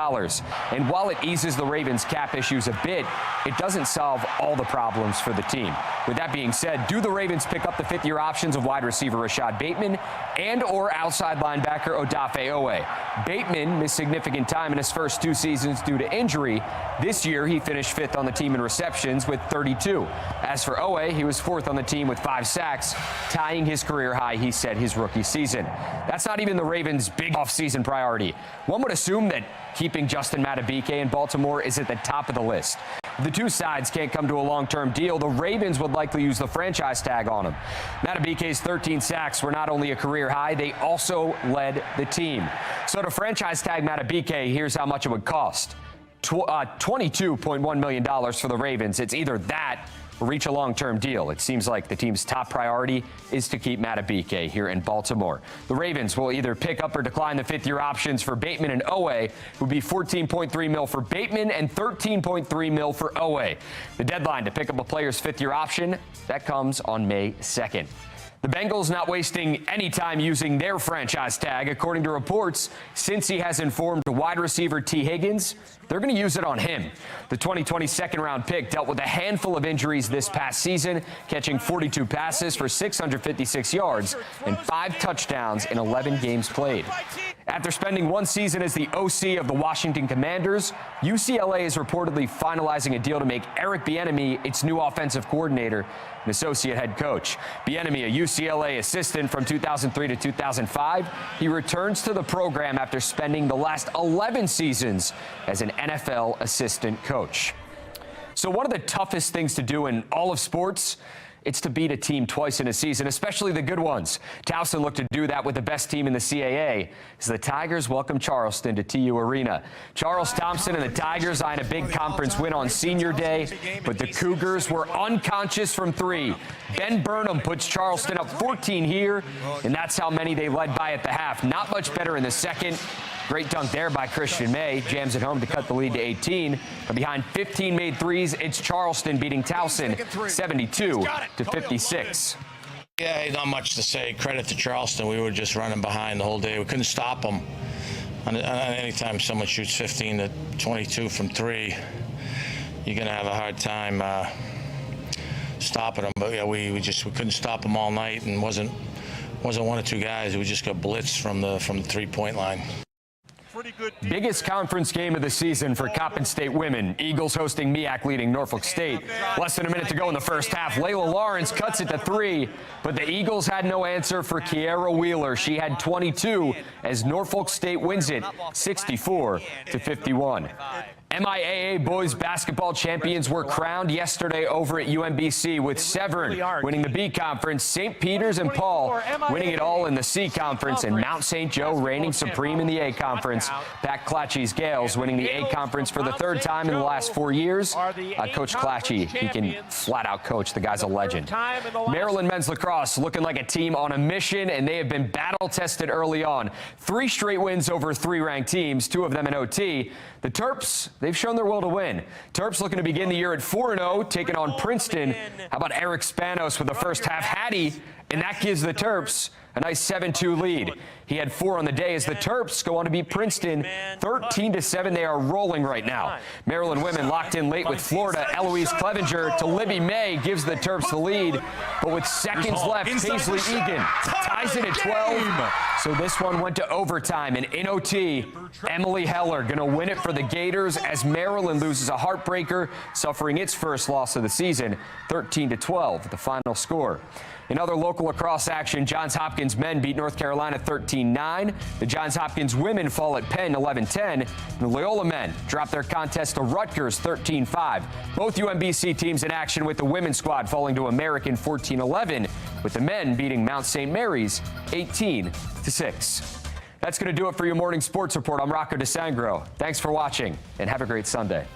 And while it eases the Ravens' cap issues a bit, it doesn't solve all the problems for the team. With that being said, do the Ravens pick up the 5th-year options of wide receiver Rashad Bateman and or outside linebacker Odafe Owe? Bateman missed significant time in his first 2 seasons due to injury. This year, he finished 5th on the team in receptions with 32. As for Owe, he was 4th on the team with 5 sacks, tying his career high he set his rookie season. That's not even the Ravens' big offseason priority. One would assume that keeping Justin Madubuike in Baltimore is at the top of the list. If the 2 sides can't come to a long-term deal, the Ravens would likely use the franchise tag on him. Madubuike's 13 sacks were not only a career high, they also led the team. So to franchise tag Madubuike, here's how much it would cost. $22.1 million for the Ravens. It's either that or reach a long-term deal. It seems like the team's top priority is to keep Madubuike here in Baltimore. The Ravens will either pick up or decline the 5th-year options for Bateman and Owe. It would be $14.3 million for Bateman and $13.3 million for Owe. The deadline to pick up a player's 5th-year option, that comes on May 2nd. The Bengals not wasting any time using their franchise tag. According to reports, Cincy has informed wide receiver T. Higgins they're going to use it on him. The 2020 second-round pick dealt with a handful of injuries this past season, catching 42 passes for 656 yards and 5 touchdowns in 11 games played. After spending 1 season as the OC of the Washington Commanders, UCLA is reportedly finalizing a deal to make Eric Bieniemy its new offensive coordinator and associate head coach. Bieniemy, a UCLA assistant from 2003 to 2005, he returns to the program after spending the last 11 seasons as an NFL assistant coach. So one of the toughest things to do in all of sports, it's to beat a team twice in a season, especially the good ones. Towson looked to do that with the best team in the CAA as the Tigers welcome Charleston to TU Arena. Charles Thompson and the Tigers eyeing a big conference win on senior day, but the Cougars were unconscious from 3. Ben Burnham puts Charleston up 14 here, and that's how many they led by at the half. Not much better in the second. Great dunk there by Christian May. Jams it home to cut the lead to 18. But behind 15 made threes, it's Charleston beating Towson 72 to 56. Yeah, not much to say. Credit to Charleston. We were just running behind the whole day. We couldn't stop them. Anytime someone shoots 15 to 22 from 3, you're going to have a hard time stopping them. But yeah, we couldn't stop them all night, and wasn't 1 or 2 guys. We just got blitzed from the 3-point line. Biggest conference game of the season for Coppin State women. Eagles hosting MEAC leading Norfolk State. Less than a minute to go in the first half. Layla Lawrence cuts it to 3, but the Eagles had no answer for Kiara Wheeler. She had 22 as Norfolk State wins it 64 to 51. MIAA boys basketball champions were crowned yesterday over at UMBC with Severn winning the B Conference, St. Peter's and Paul winning it all in the C Conference, and Mount St. Joe reigning supreme in the A Conference. Pat Clatchy's Gales winning the A Conference for the third time in the last 4 years. Coach Clatchy, he can flat out coach. The guy's a legend. Maryland men's lacrosse looking like a team on a mission, and they have been battle tested early on. 3 straight wins over 3 ranked teams, 2 of them in OT. The Terps, they've shown their will to win. Terps looking to begin the year at 4-0, taking on Princeton. How about Eric Spanos with a first half hattie, and that gives the Terps a nice 7-2 lead. He had 4 on the day as the Terps go on to beat Princeton 13-7. They are rolling right now. Maryland women locked in late with Florida. Eloise Clevenger to Libby May gives the Terps the lead, but with seconds left, Paisley Egan ties it at 12. So this one went to overtime, and in OT, Emily Heller going to win it for the Gators as Maryland loses a heartbreaker, suffering its first loss of the season, 13-12, the final score. In other local lacrosse action, Johns Hopkins men beat North Carolina 13-9. The Johns Hopkins women fall at Penn 11-10. And the Loyola men drop their contest to Rutgers 13-5. Both UMBC teams in action, with the women's squad falling to American 14-11, with the men beating Mount St. Mary's 18-6. That's going to do it for your morning sports report. I'm Rocco DeSangro. Thanks for watching, and have a great Sunday.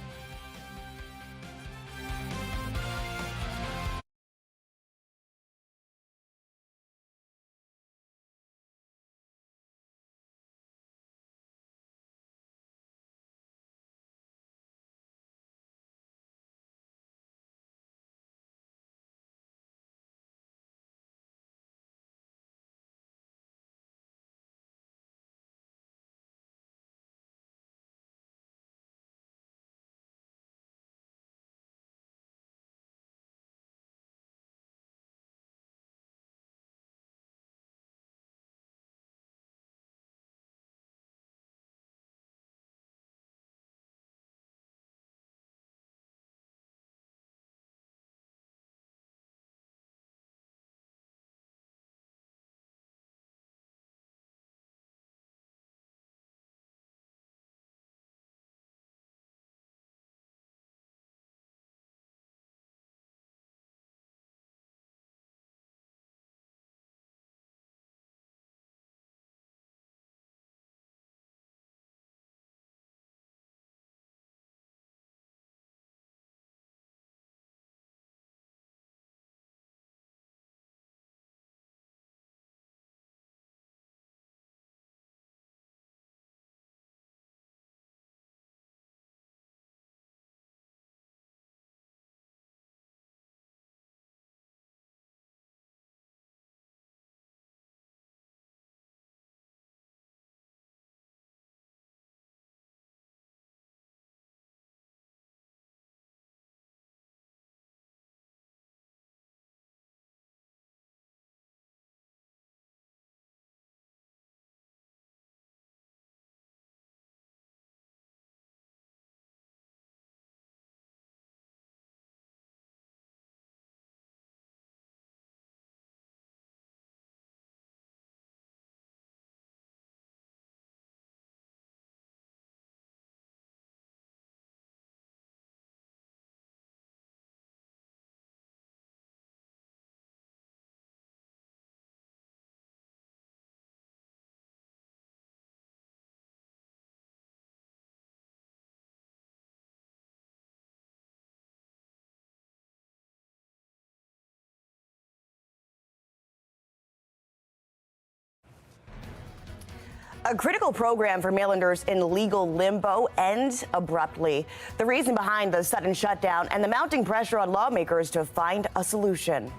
A critical program for Marylanders in legal limbo ends abruptly. The reason behind the sudden shutdown and the mounting pressure on lawmakers to find a solution.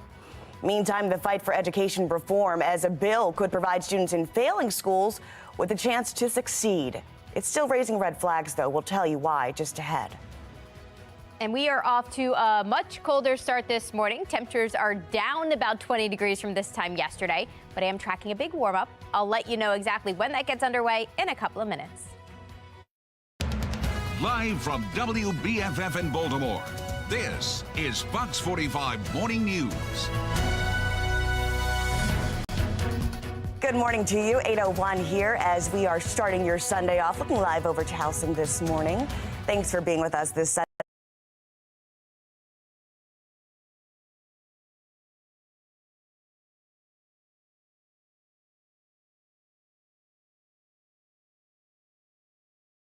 Meantime, the fight for education reform as a bill could provide students in failing schools with a chance to succeed. It's still raising red flags, though. We'll tell you why just ahead. And we are off to a much colder start this morning. Temperatures are down about 20 degrees from this time yesterday, but I am tracking a big warm up. I'll let you know exactly when that gets underway in a couple of minutes. Live from WBFF in Baltimore, this is Fox 45 Morning News. Good morning to you. 8:01 here as we are starting your Sunday off, looking live over Towson this morning. Thanks for being with us this Sunday.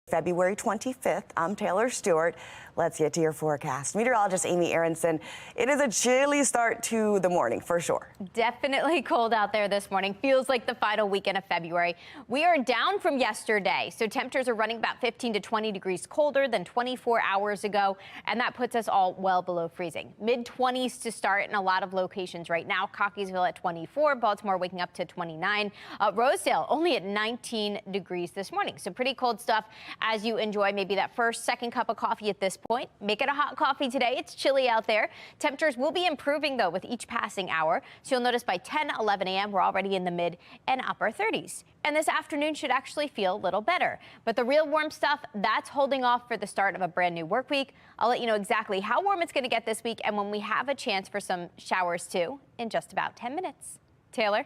February 25th. I'm Taylor Stewart. Let's get to your forecast. Meteorologist Amy Aronson. It is a chilly start to the morning for sure. Definitely cold out there this morning. Feels like the final weekend of February. We are down from yesterday, so temperatures are running about 15 to 20 degrees colder than 24 hours ago, and that puts us all well below freezing. Mid-20s to start in a lot of locations right now. Cockeysville at 24, Baltimore waking up to 29, Rosedale only at 19 degrees this morning. So pretty cold stuff as you enjoy maybe that first, second cup of coffee at this point. Make it a hot coffee today. It's chilly out there. Temperatures will be improving, though, with each passing hour. So you'll notice by 10, 11 a.m., we're already in the mid and upper 30s. And this afternoon should actually feel a little better. But the real warm stuff, that's holding off for the start of a brand new work week. I'll let you know exactly how warm it's going to get this week and when we have a chance for some showers, too, in just about 10 minutes. Taylor?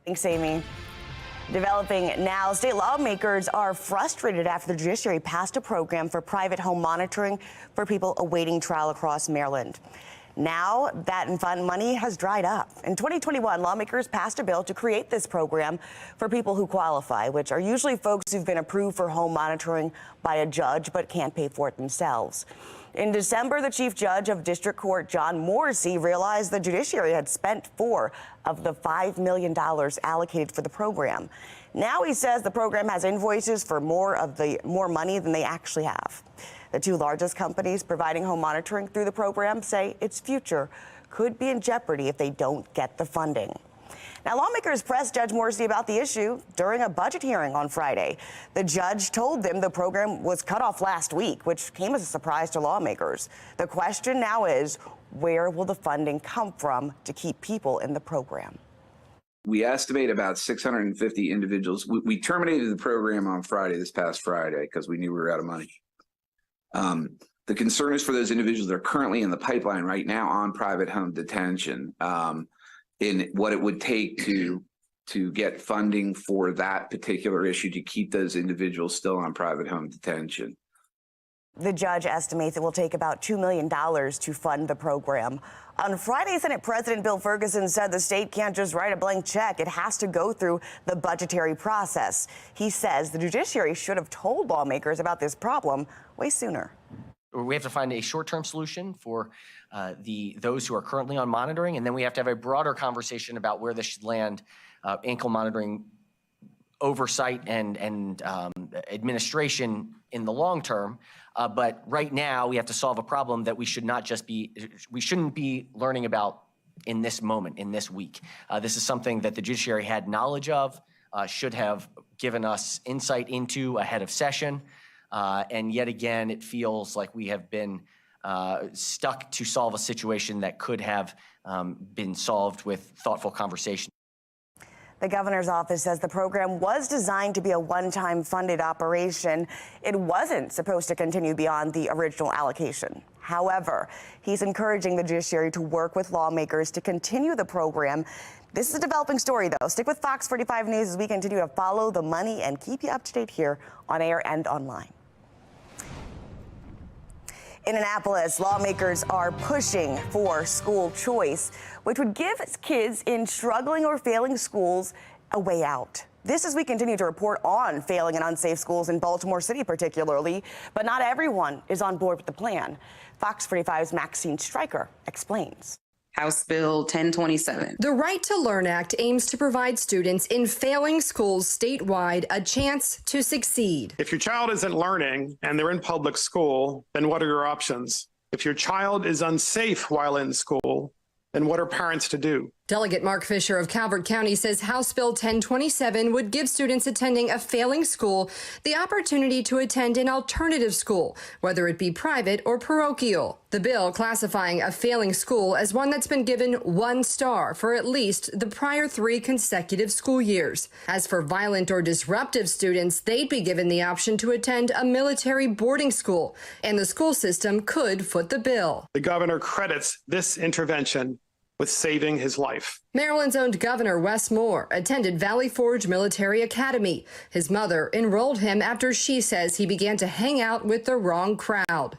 Thanks, Amy. Developing now, state lawmakers are frustrated after the judiciary passed a program for private home monitoring for people awaiting trial across Maryland. Now that fund money has dried up. In 2021, lawmakers passed a bill to create this program for people who qualify, which are usually folks who've been approved for home monitoring by a judge but can't pay for it themselves. In December, the chief judge of district court, John Morrissey, realized the judiciary had spent $4 of the $5 million allocated for the program. Now he says the program has invoices for more money than they actually have. The two largest companies providing home monitoring through the program say its future could be in jeopardy if they don't get the funding. Now, lawmakers pressed Judge Morrissey about the issue during a budget hearing on Friday. The judge told them the program was cut off last week, which came as a surprise to lawmakers. The question now is, where will the funding come from to keep people in the program? We estimate about 650 individuals. We terminated the program on Friday, this past Friday, because we knew we were out of money. The concern is for those individuals that are currently in the pipeline right now on private home detention. In what it would take to get funding for that particular issue to keep those individuals still on private home detention. The judge estimates it will take about $2 million to fund the program. On Friday, Senate President Bill Ferguson said the state can't just write a blank check. It has to go through the budgetary process. He says the judiciary should have told lawmakers about this problem way sooner. We have to find a short-term solution for those who are currently on monitoring, and then we have to have a broader conversation about where this should land, ankle monitoring oversight and administration in the long term. But right now, we have to solve a problem that we shouldn't be learning about in this moment, in this week. This is something that the judiciary had knowledge of, should have given us insight into ahead of session. And yet again, it feels like we have been stuck to solve a situation that could have been solved with thoughtful conversation. The governor's office says the program was designed to be a one-time funded operation. It wasn't supposed to continue beyond the original allocation. However, he's encouraging the judiciary to work with lawmakers to continue the program. This is a developing story, though. Stick with Fox 45 News as we continue to follow the money and keep you up to date here on air and online. In Annapolis, lawmakers are pushing for school choice, which would give kids in struggling or failing schools a way out. This as we continue to report on failing and unsafe schools in Baltimore City particularly, but not everyone is on board with the plan. Fox 45's Maxine Stryker explains. House Bill 1027. The Right to Learn Act aims to provide students in failing schools statewide a chance to succeed. If your child isn't learning and they're in public school, then what are your options? If your child is unsafe while in school, then what are parents to do? Delegate Mark Fisher of Calvert County says House Bill 1027 would give students attending a failing school the opportunity to attend an alternative school, whether it be private or parochial. The bill classifying a failing school as one that's been given 1 star for at least the prior 3 consecutive school years. As for violent or disruptive students, they'd be given the option to attend a military boarding school, and the school system could foot the bill. The governor credits this intervention with saving his life. Maryland's own Governor Wes Moore attended Valley Forge Military Academy. His mother enrolled him after she says he began to hang out with the wrong crowd.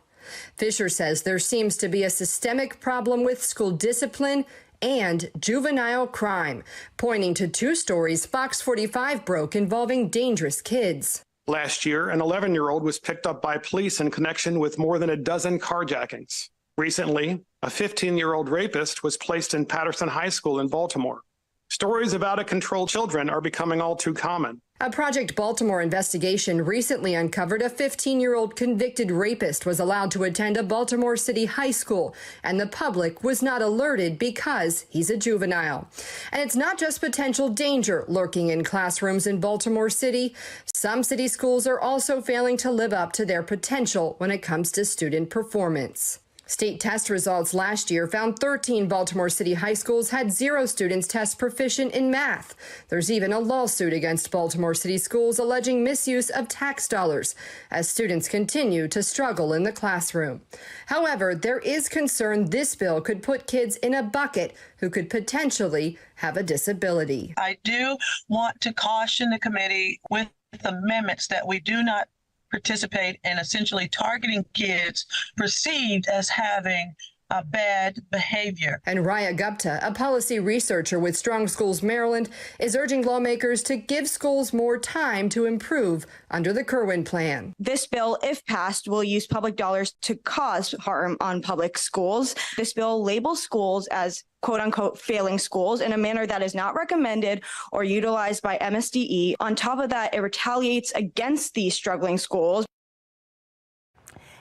Fisher says there seems to be a systemic problem with school discipline and juvenile crime, pointing to 2 stories FOX45 broke involving dangerous kids. Last year, an 11-year-old was picked up by police in connection with more than a dozen carjackings. Recently, a 15-year-old rapist was placed in Patterson High School in Baltimore. Stories of out-of-control children are becoming all too common. A Project Baltimore investigation recently uncovered a 15-year-old convicted rapist was allowed to attend a Baltimore City high school, and the public was not alerted because he's a juvenile. And it's not just potential danger lurking in classrooms in Baltimore City. Some city schools are also failing to live up to their potential when it comes to student performance. State test results last year found 13 Baltimore City high schools had 0 students test proficient in math. There's even a lawsuit against Baltimore City schools alleging misuse of tax dollars as students continue to struggle in the classroom. However, there is concern this bill could put kids in a bucket who could potentially have a disability. I do want to caution the committee with amendments that we do not participate in essentially targeting kids perceived as having a bad behavior. And Raya Gupta, a policy researcher with Strong Schools Maryland, is urging lawmakers to give schools more time to improve under the Kerwin plan. This bill, if passed, will use public dollars to cause harm on public schools. This bill labels schools as quote unquote failing schools in a manner that is not recommended or utilized by MSDE. On top of that, it retaliates against these struggling schools.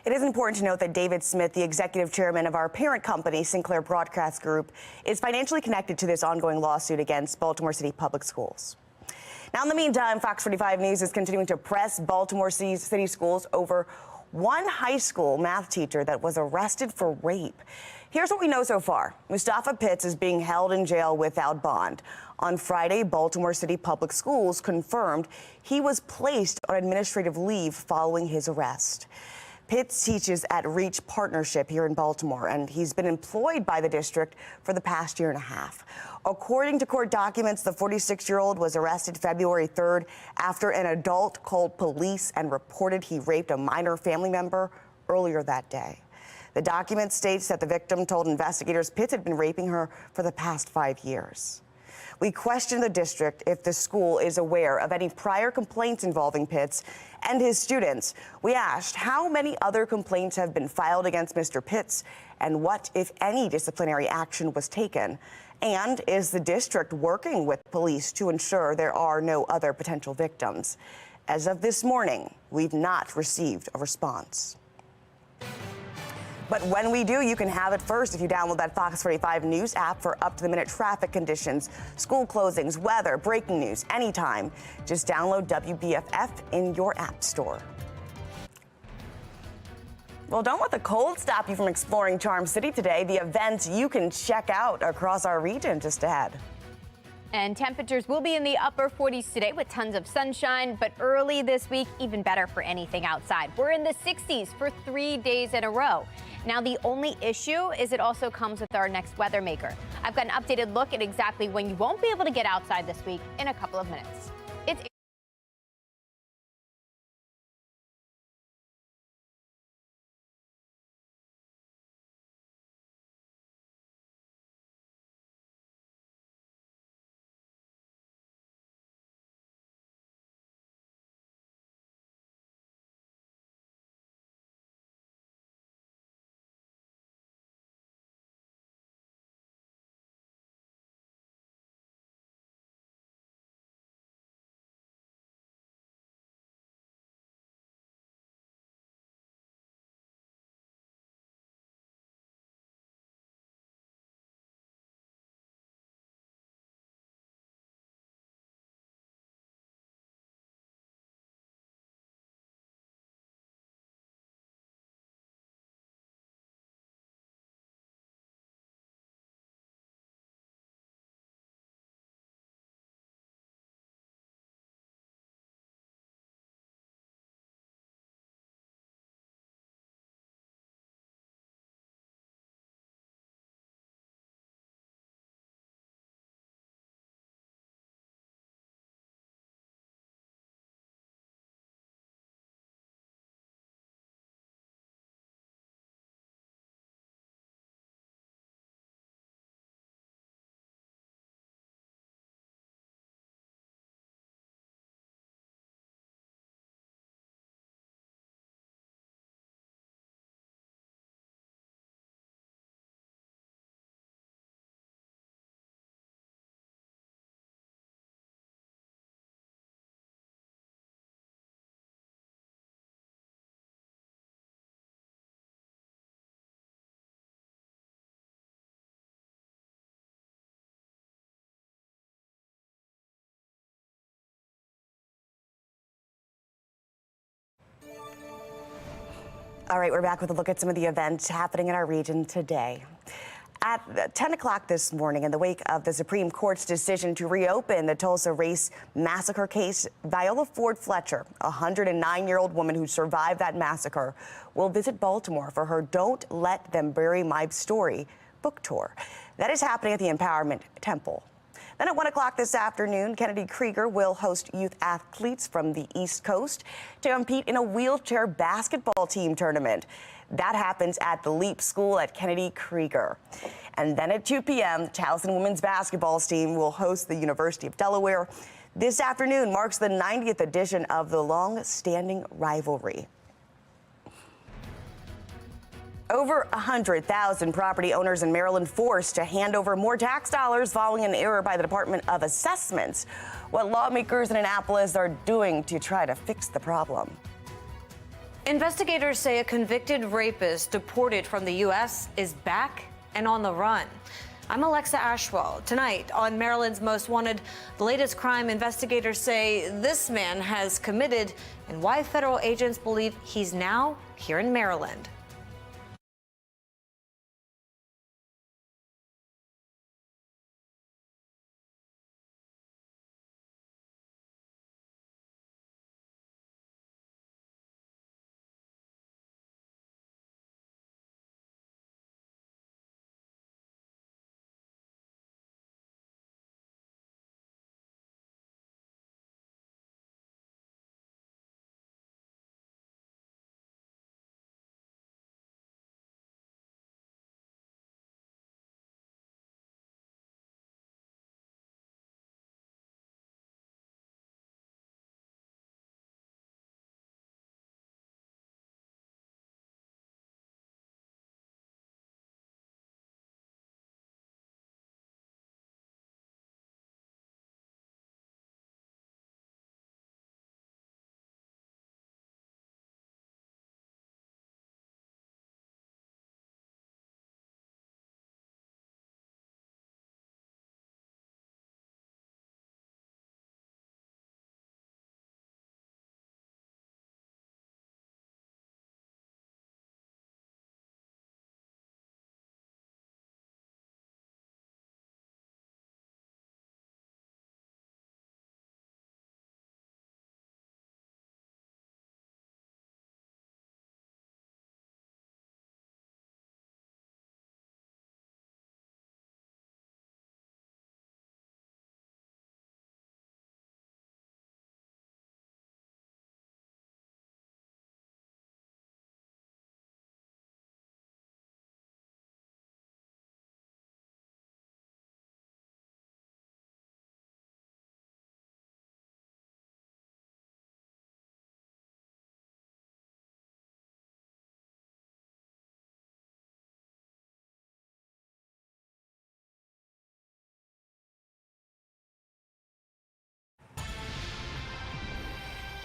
It is important to note that David Smith, the executive chairman of our parent company, Sinclair Broadcast Group, is financially connected to this ongoing lawsuit against Baltimore City Public Schools. Now, in the meantime, Fox 45 News is continuing to press Baltimore City schools over one high school math teacher that was arrested for rape. Here's what we know so far. Mustafa Pitts is being held in jail without bond. On Friday, Baltimore City Public Schools confirmed he was placed on administrative leave following his arrest. Pitts teaches at Reach Partnership here in Baltimore, and he's been employed by the district for the past year and a half. According to court documents, the 46-year-old was arrested February 3rd after an adult called police and reported he raped a minor family member earlier that day. The document states that the victim told investigators Pitts had been raping her for the past 5 years. We questioned the district if the school is aware of any prior complaints involving Pitts and his students. We asked how many other complaints have been filed against Mr. Pitts and what, if any, disciplinary action was taken. And is the district working with police to ensure there are no other potential victims? As of this morning, we've not received a response. But when we do, you can have it first if you download that Fox 45 News app for up-to-the-minute traffic conditions, school closings, weather, breaking news, anytime. Just download WBFF in your app store. Well, don't let the cold stop you from exploring Charm City today. The events you can check out across our region just ahead. And temperatures will be in the upper 40s today with tons of sunshine, but early this week, even better for anything outside. We're in the 60s for 3 days in a row. Now, the only issue is it also comes with our next weather maker. I've got an updated look at exactly when you won't be able to get outside this week in a couple of minutes. It's All right, we're back with a look at some of the events happening in our region today. At 10 o'clock this morning, in the wake of the Supreme Court's decision to reopen the Tulsa race massacre case, Viola Ford Fletcher, a 109-year-old woman who survived that massacre, will visit Baltimore for her Don't Let Them Bury My Story book tour. That is happening at the Empowerment Temple. Then at 1 o'clock this afternoon, Kennedy Krieger will host youth athletes from the East Coast to compete in a wheelchair basketball team tournament. That happens at the Leap School at Kennedy Krieger. And then at 2 p.m., the Towson women's basketball team will host the University of Delaware. This afternoon marks the 90th edition of the long-standing rivalry. Over 100,000 property owners in Maryland forced to hand over more tax dollars following an error by the Department of Assessments. What lawmakers in Annapolis are doing to try to fix the problem. Investigators say a convicted rapist deported from the U.S. is back and on the run. I'm Alexa Ashwell. Tonight on Maryland's Most Wanted, the latest crime investigators say this man has committed and why federal agents believe he's now here in Maryland.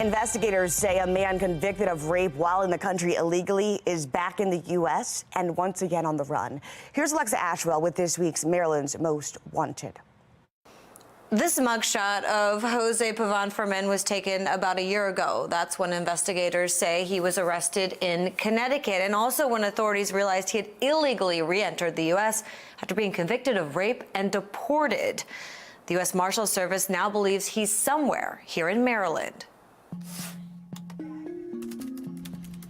Investigators say a man convicted of rape while in the country illegally is back in the U.S. and once again on the run. Here's Alexa Ashwell with this week's Maryland's Most Wanted. This mugshot of Jose Pavan Fermin was taken about a year ago. That's when investigators say he was arrested in Connecticut, and also when authorities realized he had illegally re-entered the U.S. after being convicted of rape and deported. The U.S. Marshals Service now believes he's somewhere here in Maryland.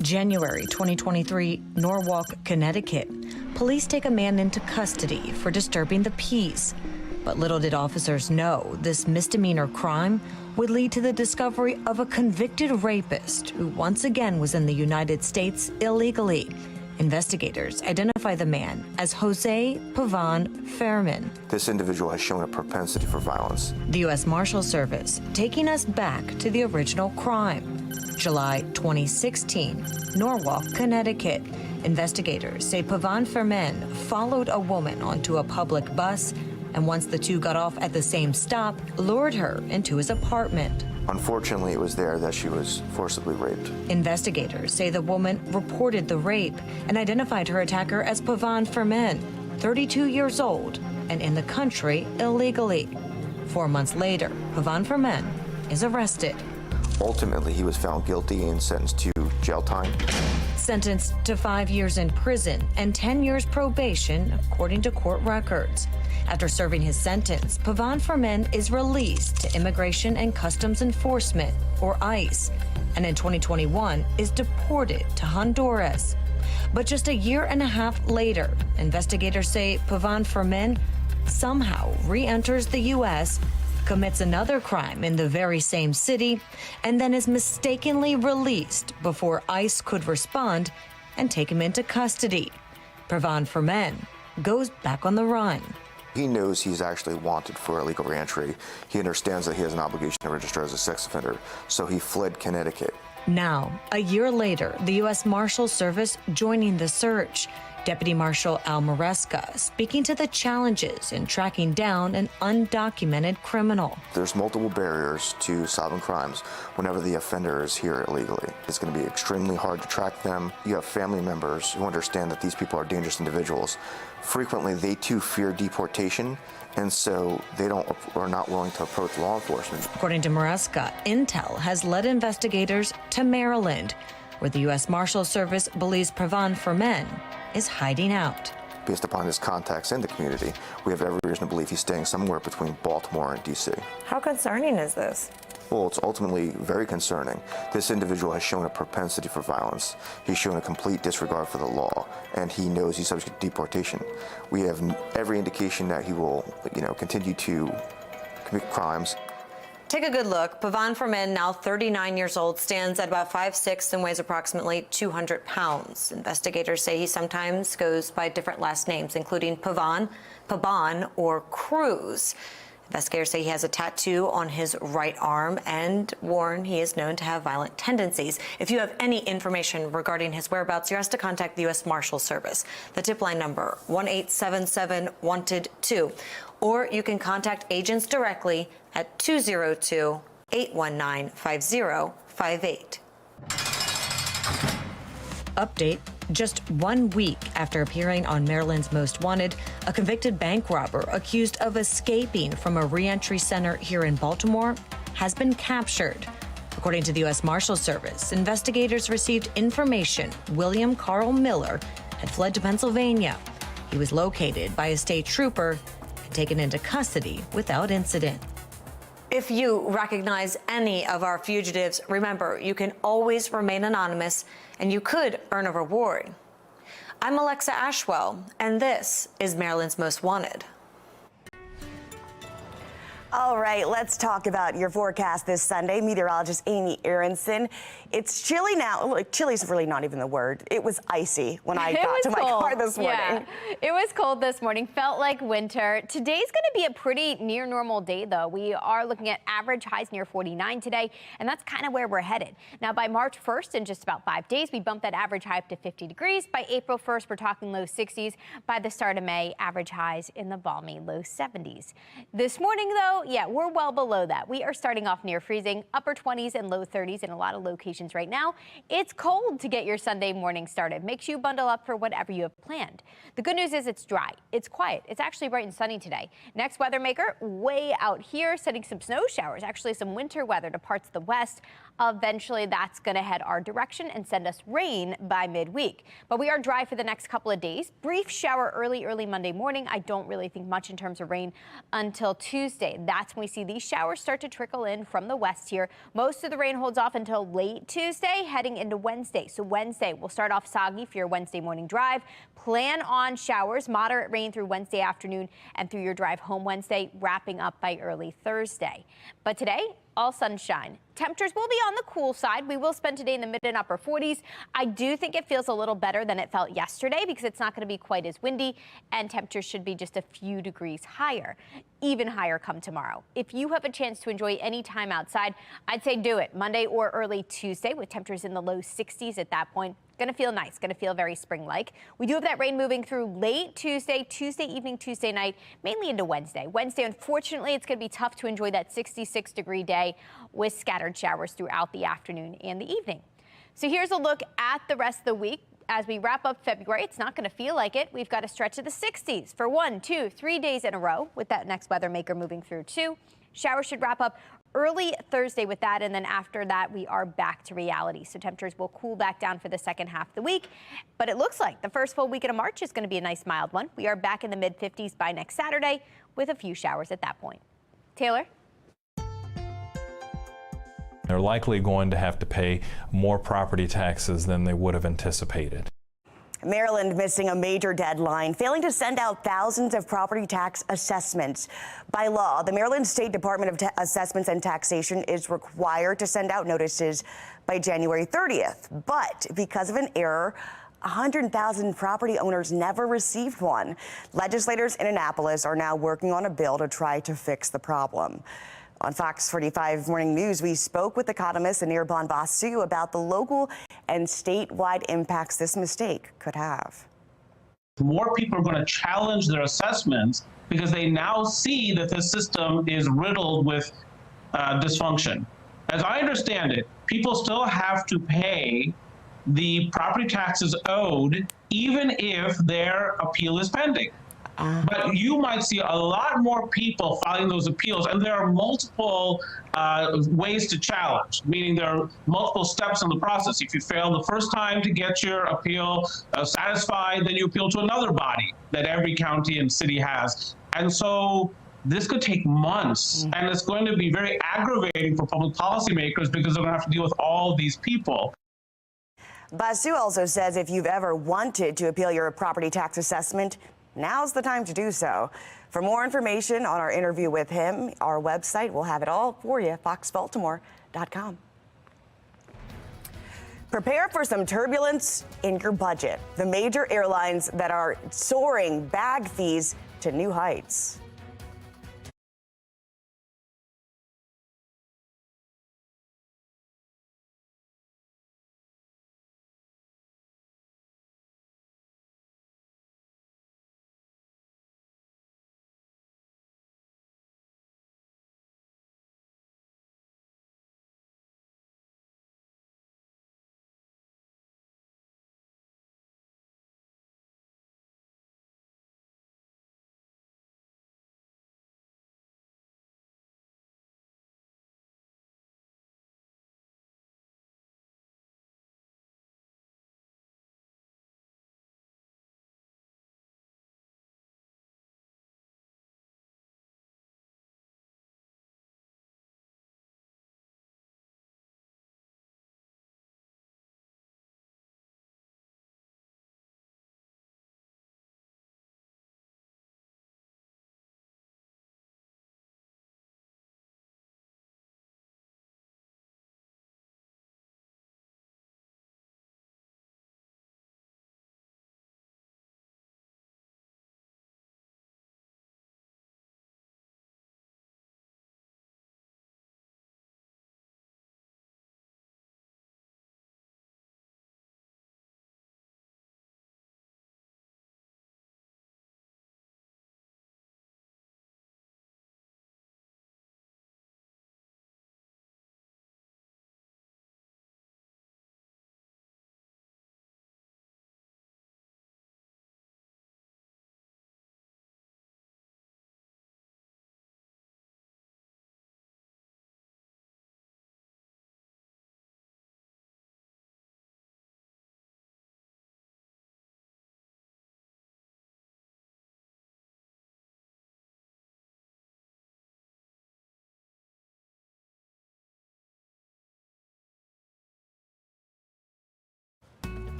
January 2023, Norwalk, Connecticut. Police take a man into custody for disturbing the peace. But little did officers know this misdemeanor crime would lead to the discovery of a convicted rapist who once again was in the United States illegally. Investigators identify the man as Jose Pavan Fermin. This individual has shown a propensity for violence. The U.S. Marshals Service taking us back to the original crime. July 2016, Norwalk, Connecticut. Investigators say Pavan Fermin followed a woman onto a public bus, and once the two got off at the same stop, lured her into his apartment. Unfortunately, it was there that she was forcibly raped. Investigators say the woman reported the rape and identified her attacker as Pavan Fermin, 32 years old and in the country illegally. 4 months later, Pavan Fermin is arrested. Ultimately, he was found guilty and sentenced to jail time. sentenced to 5 years in prison and 10 years probation, according to court records. After serving his sentence, Pavan Fermin is released to Immigration and Customs Enforcement, or ICE, and in 2021 is deported to Honduras. But just a year and a half later, investigators say Pavan Fermin somehow re-enters the U.S., commits another crime in the very same city, and then is mistakenly released before ICE could respond and take him into custody. Pavan Fermin goes back on the run. He knows he's actually wanted for illegal reentry. He understands that he has an obligation to register as a sex offender, so he fled Connecticut. Now, a year later, the U.S. Marshal Service joining the search. Deputy Marshal Al Maresca speaking to the challenges in tracking down an undocumented criminal. There's multiple barriers to solving crimes whenever the offender is here illegally. It's going to be extremely hard to track them. You have family members who understand that these people are dangerous individuals. Frequently, they too fear deportation, and so they are not willing to approach law enforcement. According to Maresca, intel has led investigators to Maryland, where the U.S. Marshal Service believes Pavan Fermin is hiding out. Based upon his contacts in the community, we have every reason to believe he's staying somewhere between Baltimore and D.C. How concerning is this? Well, it's ultimately very concerning. This individual has shown a propensity for violence. He's shown a complete disregard for the law, and he knows he's subject to deportation. We have every indication that he will, continue to commit crimes. Take a good look. Pavan Fermin, now 39 years old, stands at about 5'6" and weighs approximately 200 pounds. Investigators say he sometimes goes by different last names, including Pavan, Paban, or Cruz. Investigators say he has a tattoo on his right arm and warn he is known to have violent tendencies. If you have any information regarding his whereabouts, you're asked to contact the U.S. Marshal Service. The tip line number, 1-877-WANTED-2. Or you can contact agents directly at 202-819-5058. Update. Just 1 week after appearing on Maryland's Most Wanted, a convicted bank robber accused of escaping from a reentry center here in Baltimore has been captured. According to the U.S. Marshal Service, investigators received information William Carl Miller had fled to Pennsylvania. He was located by a state trooper and taken into custody without incident. If you recognize any of our fugitives, remember, you can always remain anonymous and you could earn a reward. I'm Alexa Ashwell, and this is Maryland's Most Wanted. All right, let's talk about your forecast this Sunday. Meteorologist Amy Aronson. It's chilly now. Look, chilly's really not even the word. It was icy when I got to my car this morning. Yeah, it was cold this morning. Felt like winter. Today's going to be a pretty near normal day, though. We are looking at average highs near 49 today, and that's kind of where we're headed. Now, by March 1st, in just about 5 days, we bump that average high up to 50 degrees. By April 1st, we're talking low 60s. By the start of May, average highs in the balmy low 70s. This morning, though, yeah, we're well below that. We are starting off near freezing, upper 20s and low 30s in a lot of locations right now. It's cold to get your Sunday morning started. Make sure you bundle up for whatever you have planned. The good news is it's dry. It's quiet. It's actually bright and sunny today. Next weather maker way out here, sending some snow showers, actually some winter weather to parts of the west. Eventually, that's going to head our direction and send us rain by midweek. But we are dry for the next couple of days. Brief shower early Monday morning. I don't really think much in terms of rain until Tuesday. That's when we see these showers start to trickle in from the west here. Most of the rain holds off until late Tuesday, heading into Wednesday. So Wednesday, we'll start off soggy for your Wednesday morning drive. Plan on showers, moderate rain through Wednesday afternoon and through your drive home Wednesday, wrapping up by early Thursday. But today, all sunshine. Temperatures will be on the cool side. We will spend today in the mid and upper 40s. I do think it feels a little better than it felt yesterday because it's not going to be quite as windy and temperatures should be just a few degrees higher, even higher come tomorrow. If you have a chance to enjoy any time outside, I'd say do it Monday or early Tuesday with temperatures in the low 60s at that point. Going to feel nice, going to feel very spring-like. We do have that rain moving through late Tuesday evening, Tuesday night, mainly into Wednesday. Wednesday, unfortunately, it's going to be tough to enjoy that 66-degree day with scattered showers throughout the afternoon and the evening. So here's a look at the rest of the week. As we wrap up February, it's not going to feel like it. We've got a stretch of the 60s for 1, 2, 3 days in a row with that next weather maker moving through too. Showers should wrap up early Thursday with that, and then after that, we are back to reality. So temperatures will cool back down for the second half of the week. But it looks like the first full weekend of March is going to be a nice mild one. We are back in the mid-50s by next Saturday with a few showers at that point. Taylor? They're likely going to have to pay more property taxes than they would have anticipated. Maryland missing a major deadline, failing to send out thousands of property tax assessments. By law, the Maryland State Department of Assessments and Taxation is required to send out notices by January 30th. But because of an error, 100,000 property owners never received one. Legislators in Annapolis are now working on a bill to try to fix the problem. On Fox 45 Morning News, we spoke with economist Anirban Basu about the local and statewide impacts this mistake could have. More people are going to challenge their assessments because they now see that the system is riddled with dysfunction. As I understand it, people still have to pay the property taxes owed even if their appeal is pending. But you might see a lot more people filing those appeals, and there are multiple ways to challenge, meaning there are multiple steps in the process. If you fail the first time to get your appeal satisfied, then you appeal to another body that every county and city has. And so this could take months, and it's going to be very aggravating for public policymakers because they're going to have to deal with all these people. Basu also says if you've ever wanted to appeal your property tax assessment, now's the time to do so. For more information on our interview with him, our website will have it all for you, foxbaltimore.com. Prepare for some turbulence in your budget. The major airlines that are soaring bag fees to new heights.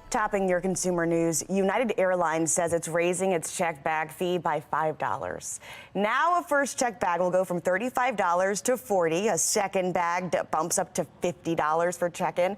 Topping your consumer news, United Airlines says it's raising its checked bag fee by $5. Now a first checked bag will go from $35 to $40. A second bag bumps up to $50 for check-in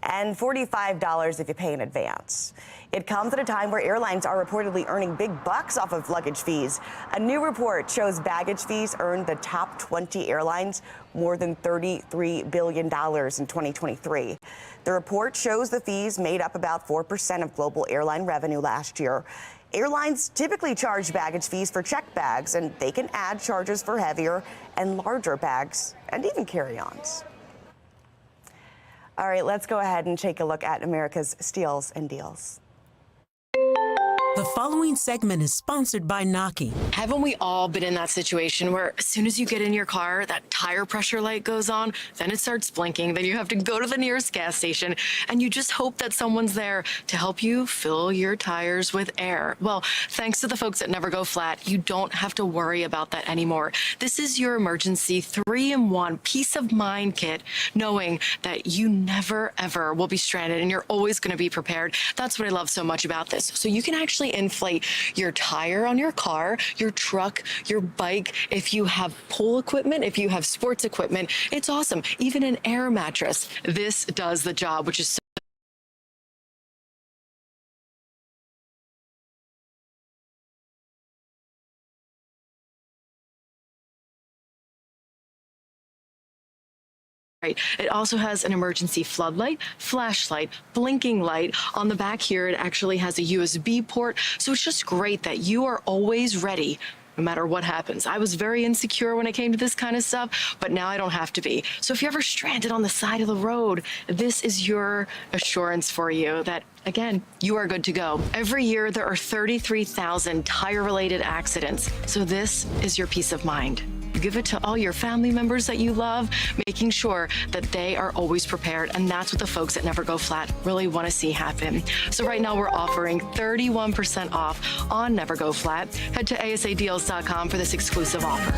and $45 if you pay in advance. It comes at a time where airlines are reportedly earning big bucks off of luggage fees. A new report shows baggage fees earned the top 20 airlines more than $33 billion in 2023. The report shows the fees made up about 4% of global airline revenue last year. Airlines typically charge baggage fees for checked bags, and they can add charges for heavier and larger bags and even carry-ons. All right, let's go ahead and take a look at America's steals and deals. The The following segment is sponsored by Naki. Haven't we all been in that situation where as soon as you get in your car, that tire pressure light goes on, then it starts blinking, then you have to go to the nearest gas station, and you just hope that someone's there to help you fill your tires with air? Well, thanks to the folks at Never Go Flat, you don't have to worry about that anymore. This is your emergency 3-in-1 peace of mind kit, knowing that you never, ever will be stranded and you're always going to be prepared. That's what I love so much about this. So you can actually inflate your tire on your car, your truck, your bike. If you have pool equipment, if you have sports equipment, it's awesome. Even an air mattress. This does the job, which is so right. It also has an emergency floodlight, flashlight, blinking light. On the back here, it actually has a USB port. So it's just great that you are always ready no matter what happens. I was very insecure when it came to this kind of stuff, but now I don't have to be. So if you're ever stranded on the side of the road, this is your assurance for you that, again, you are good to go. Every year, there are 33,000 tire-related accidents. So this is your peace of mind. You give it to all your family members that you love, making sure that they are always prepared. And that's what the folks at Never Go Flat really want to see happen. So right now we're offering 31% off on Never Go Flat. Head to asadeals.com for this exclusive offer.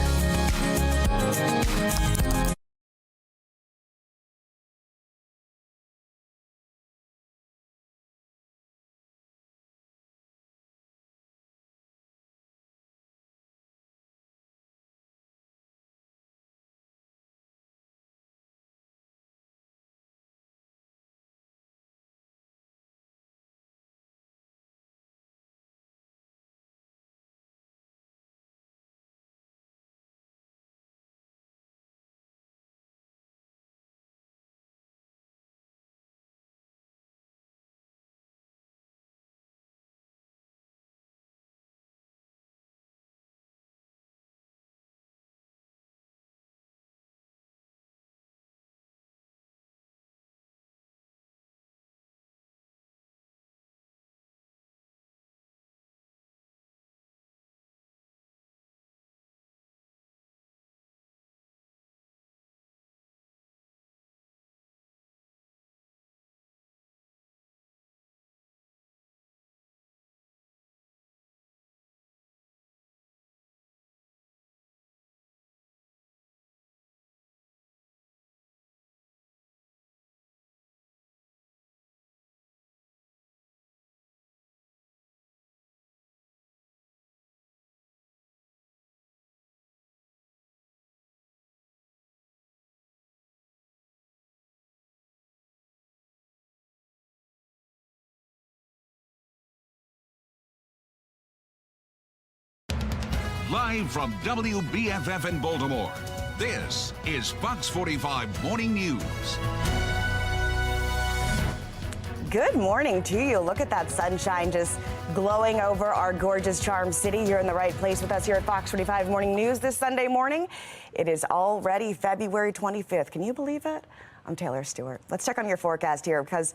Live from WBFF in Baltimore, this is Fox 45 Morning News. Good morning to you. Look at that sunshine just glowing over our gorgeous Charm City. You're in the right place with us here at Fox 45 Morning News this Sunday morning. It is already February 25th. Can you believe it? I'm Taylor Stewart. Let's check on your forecast here because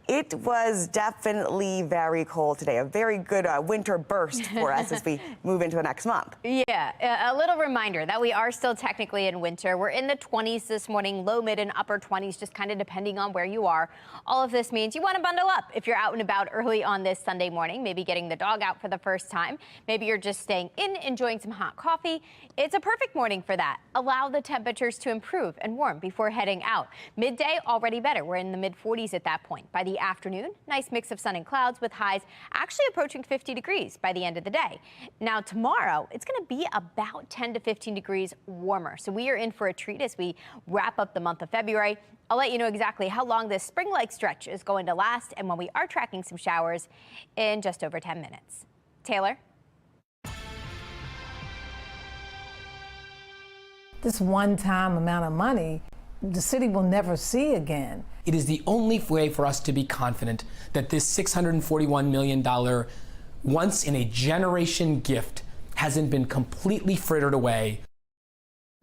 it was definitely very cold today. A very good winter burst for us as we move into the next month. Yeah, a little reminder that we are still technically in winter. We're in the 20s this morning, low, mid, and upper 20s, just kind of depending on where you are. All of this means you want to bundle up if you're out and about early on this Sunday morning, maybe getting the dog out for the first time. Maybe you're just staying in, enjoying some hot coffee. It's a perfect morning for that. Allow the temperatures to improve and warm before heading out. Midday, already better. We're in the mid 40s at that point. By the afternoon, nice mix of sun and clouds with highs actually approaching 50 degrees by the end of the day. Now tomorrow, it's going to be about 10 to 15 degrees warmer. So we are in for a treat as we wrap up the month of February. I'll let you know exactly how long this spring-like stretch is going to last and when we are tracking some showers in just over 10 minutes. Taylor? This one-time amount of money, the city will never see again. It is the only way for us to be confident that this $641 million once-in-a-generation gift hasn't been completely frittered away.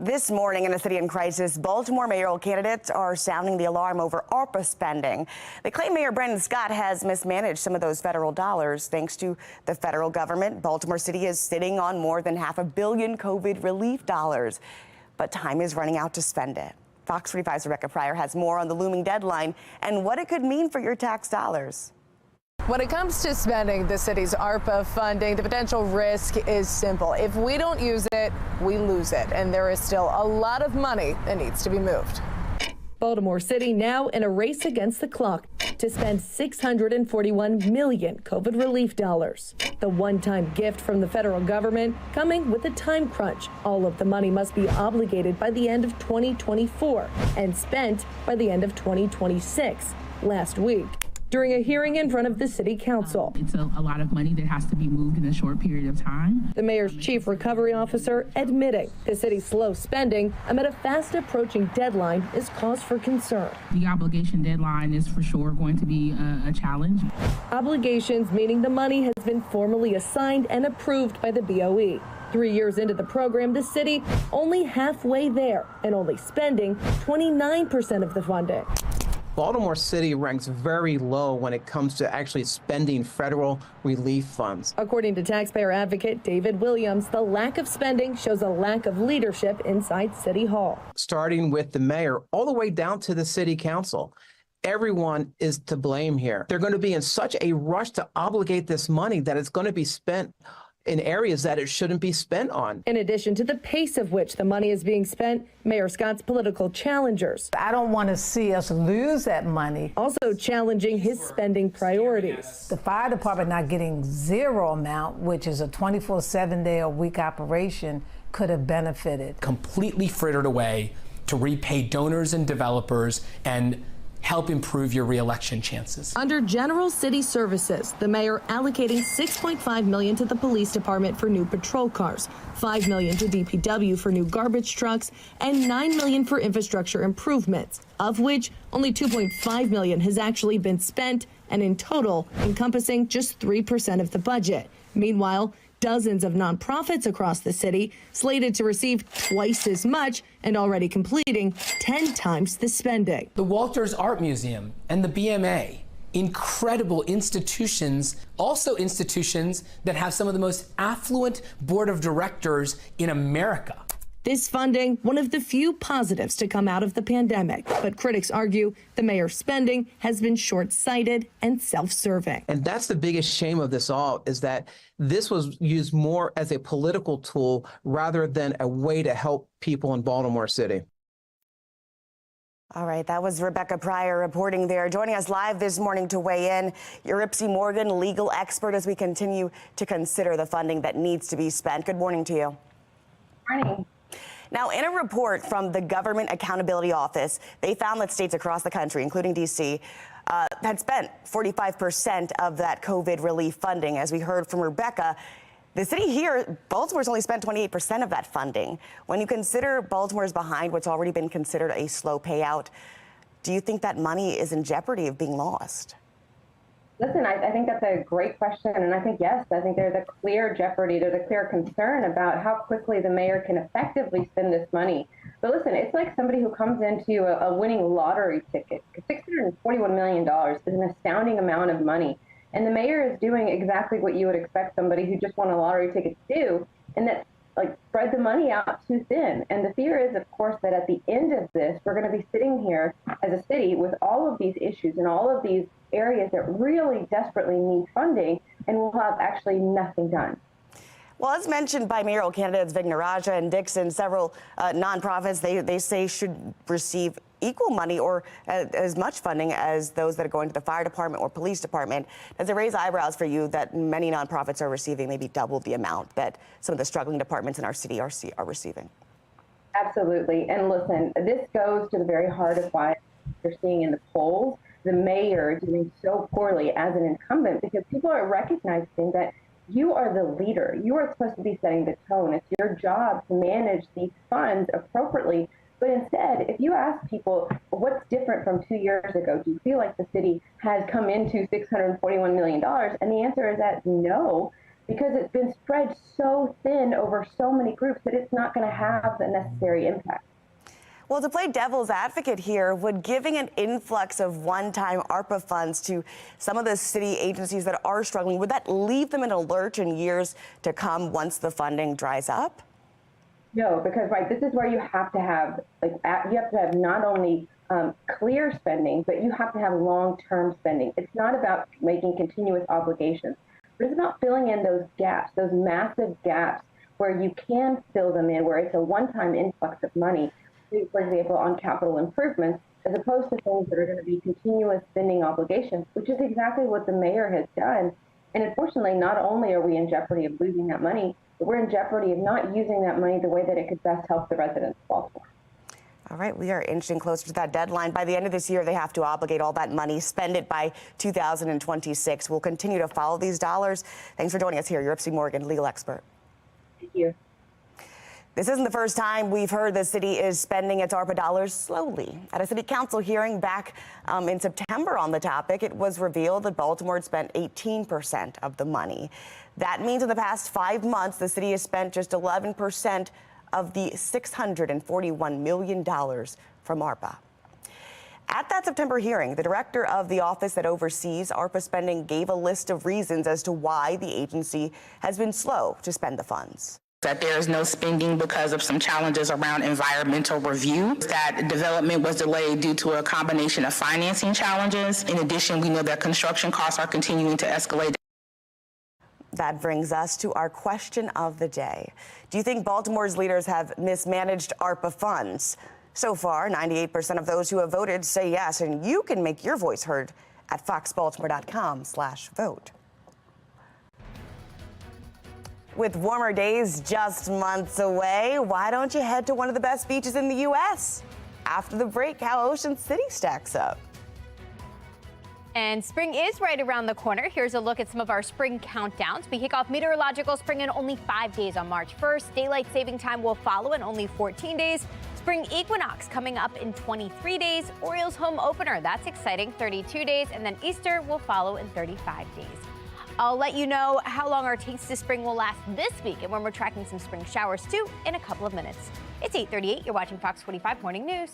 This morning in a city in crisis, Baltimore mayoral candidates are sounding the alarm over ARPA spending. They claim Mayor Brendan Scott has mismanaged some of those federal dollars. Thanks to the federal government, Baltimore City is sitting on more than $500 million COVID relief dollars. But time is running out to spend it. FOX45's Rebecca Pryor has more on the looming deadline and what it could mean for your tax dollars. When it comes to spending the city's ARPA funding, the potential risk is simple. If we don't use it, we lose it. And there is still a lot of money that needs to be moved. Baltimore City now in a race against the clock to spend $641 million COVID relief dollars. The one-time gift from the federal government coming with a time crunch. All of the money must be obligated by the end of 2024 and spent by the end of 2026. Last week, during a hearing in front of the city council. It's a lot of money that has to be moved in a short period of time. The mayor's chief recovery officer admitting the city's slow spending amid a fast approaching deadline is cause for concern. The obligation deadline is for sure going to be a challenge. Obligations meaning the money has been formally assigned and approved by the BOE. 3 years into the program, the city only halfway there and only spending 29% of the funding. Baltimore City ranks very low when it comes to actually spending federal relief funds. According to taxpayer advocate David Williams, the lack of spending shows a lack of leadership inside City Hall. Starting with the mayor all the way down to the city council. Everyone is to blame here. They're going to be in such a rush to obligate this money that it's going to be spent in areas that it shouldn't be spent on. In addition to the pace of which the money is being spent, Mayor Scott's political challengers. I don't want to see us lose that money. Also challenging his spending priorities. The fire department not getting zero amount, which is a 24/7 day a week operation, could have benefited. Completely frittered away to repay donors and developers and help improve your re-election chances. Under general city services, the mayor allocating $6.5 million to the police department for new patrol cars, $5 million to DPW for new garbage trucks, and $9 million for infrastructure improvements, of which only $2.5 million has actually been spent, and in total encompassing just 3% of the budget. Meanwhile, dozens of nonprofits across the city slated to receive twice as much and already completing 10 times the spending. The Walters Art Museum and the BMA, incredible institutions, also institutions that have some of the most affluent board of directors in America. This funding, one of the few positives to come out of the pandemic, but critics argue the mayor's spending has been short-sighted and self-serving. And that's the biggest shame of this all, is that this was used more as a political tool rather than a way to help people in Baltimore City. All right, that was Rebecca Pryor reporting there. Joining us live this morning to weigh in, your Ipsy Morgan legal expert as we continue to consider the funding that needs to be spent. Good morning to you. Morning. Now, in a report from the Government Accountability Office, they found that states across the country, including D.C., had spent 45% of that COVID relief funding. As we heard from Rebecca, the city here, Baltimore's only spent 28% of that funding. When you consider Baltimore's behind what's already been considered a slow payout, do you think that money is in jeopardy of being lost? Listen, I think that's a great question, and I think, yes, I think there's a clear jeopardy, there's a clear concern about how quickly the mayor can effectively spend this money. But listen, it's like somebody who comes into a winning lottery ticket. $641 million is an astounding amount of money, and the mayor is doing exactly what you would expect somebody who just won a lottery ticket to do, and that's like spread the money out too thin. And the fear is, of course, that at the end of this, we're going to be sitting here as a city with all of these issues and all of these areas that really desperately need funding, and we'll have actually nothing done. Well, as mentioned by mayoral candidates Vignarajah and Dixon, several nonprofits they say should receive equal money or as much funding as those that are going to the fire department or police department. Does it raise eyebrows for you that many nonprofits are receiving maybe double the amount that some of the struggling departments in our city are receiving? Absolutely. And listen, this goes to the very heart of why you're seeing in the polls the mayor doing so poorly as an incumbent, because people are recognizing that you are the leader. You are supposed to be setting the tone. It's your job to manage these funds appropriately. But instead, if you ask people, what's different from 2 years ago? Do you feel like the city has come into $641 million? And the answer is that no. because it's been spread so thin over so many groups that it's not going to have the necessary impact. Well, to play devil's advocate here, would giving an influx of one-time ARPA funds to some of the city agencies that are struggling, would that leave them in a lurch in years to come once the funding dries up? No, because this is where you have to have not only clear spending, but you have to have long-term spending. It's not about making continuous obligations, but it's about filling in those gaps, those massive gaps where you can fill them in, where it's a one-time influx of money, for example, on capital improvements, as opposed to things that are going to be continuous spending obligations, which is exactly what the mayor has done. And unfortunately, not only are we in jeopardy of losing that money, but we're in jeopardy of not using that money the way that it could best help the residents of Baltimore. All right, we are inching closer to that deadline. By the end of this year, they have to obligate all that money, spend it by 2026. We'll continue to follow these dollars. Thanks for joining us here, Europe C. Morgan, legal expert. Thank you. This isn't the first time we've heard the city is spending its ARPA dollars slowly. At a city council hearing back in September on the topic, it was revealed that Baltimore had spent 18% of the money. That means in the past 5 months, the city has spent just 11% of the $641 million from ARPA. At that September hearing, the director of the office that oversees ARPA spending gave a list of reasons as to why the agency has been slow to spend the funds. That there is no spending because of some challenges around environmental review, that development was delayed due to a combination of financing challenges. In addition, we know that construction costs are continuing to escalate. That brings us to our question of the day. Do you think Baltimore's leaders have mismanaged ARPA funds? So far, 98% of those who have voted say yes, and you can make your voice heard at foxbaltimore.com/vote. With warmer days just months away, why don't you head to one of the best beaches in the U.S.? After the break, how Ocean City stacks up. And spring is right around the corner. Here's a look at some of our spring countdowns. We kick off meteorological spring in only 5 days on March 1st. Daylight saving time will follow in only 14 days. Spring equinox coming up in 23 days. Orioles home opener, that's exciting, 32 days. And then Easter will follow in 35 days. I'll let you know how long our taste of spring will last this week and when we're tracking some spring showers too in a couple of minutes. It's 8:38. You're watching Fox 45 Morning News.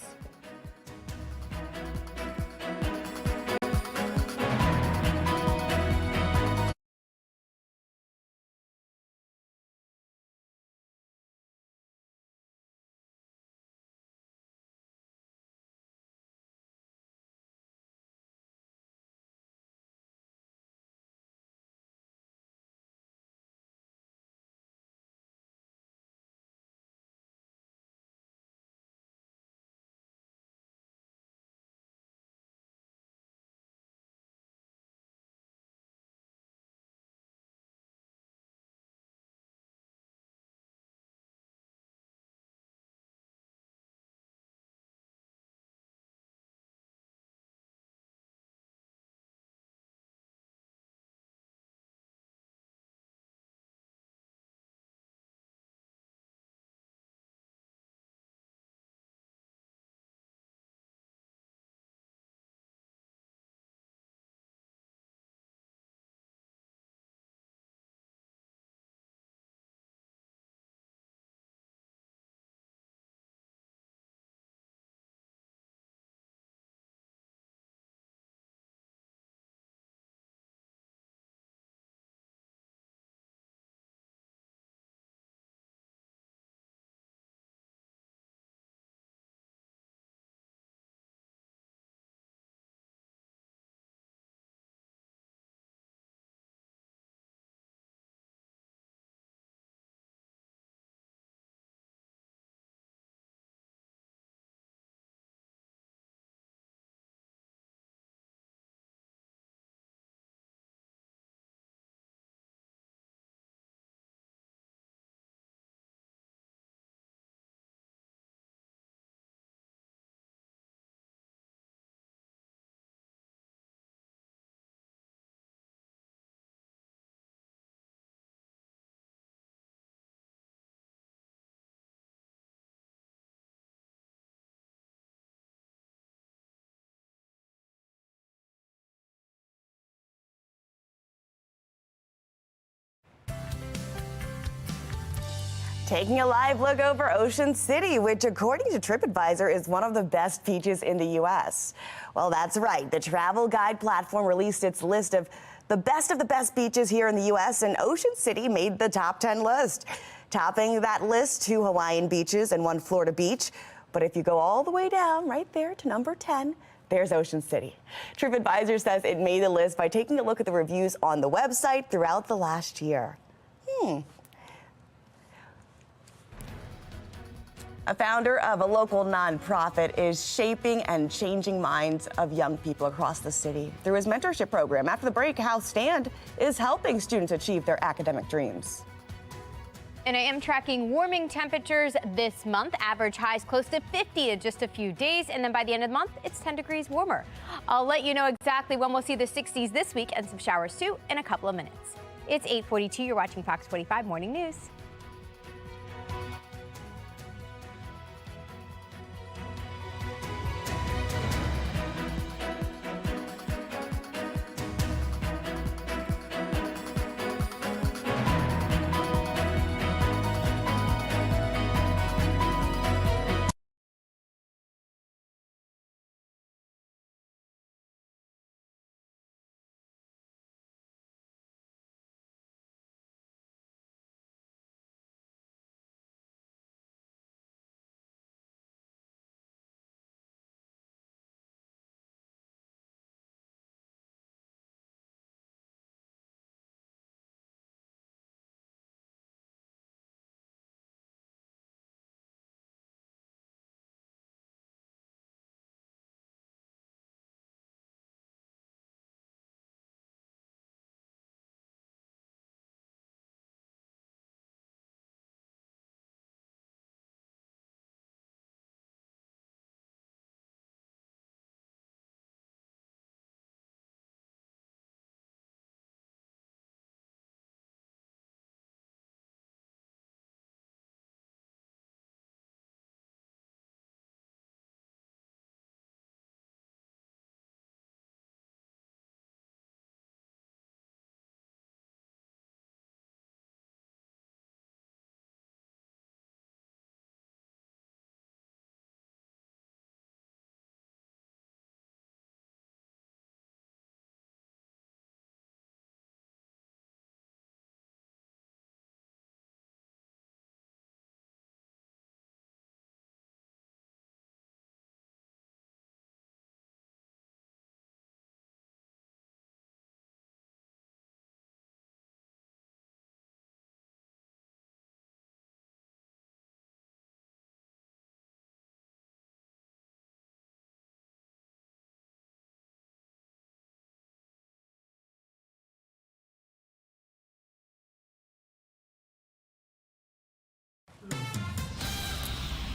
Taking a live look over Ocean City, which according to TripAdvisor is one of the best beaches in the U.S. Well, that's right. The travel guide platform released its list of the best beaches here in the U.S., and Ocean City made the top 10 list. Topping that list, 2 Hawaiian beaches and 1 Florida beach. But if you go all the way down right there to number 10, there's Ocean City. TripAdvisor says it made the list by taking a look at the reviews on the website throughout the last year. A founder of a local nonprofit is shaping and changing minds of young people across the city through his mentorship program. After the break, how Stand is helping students achieve their academic dreams. And I am tracking warming temperatures this month. Average highs close to 50 in just a few days. And then by the end of the month, it's 10 degrees warmer. I'll let you know exactly when we'll see the 60s this week and some showers too in a couple of minutes. It's 8:42. You're watching Fox 45 Morning News.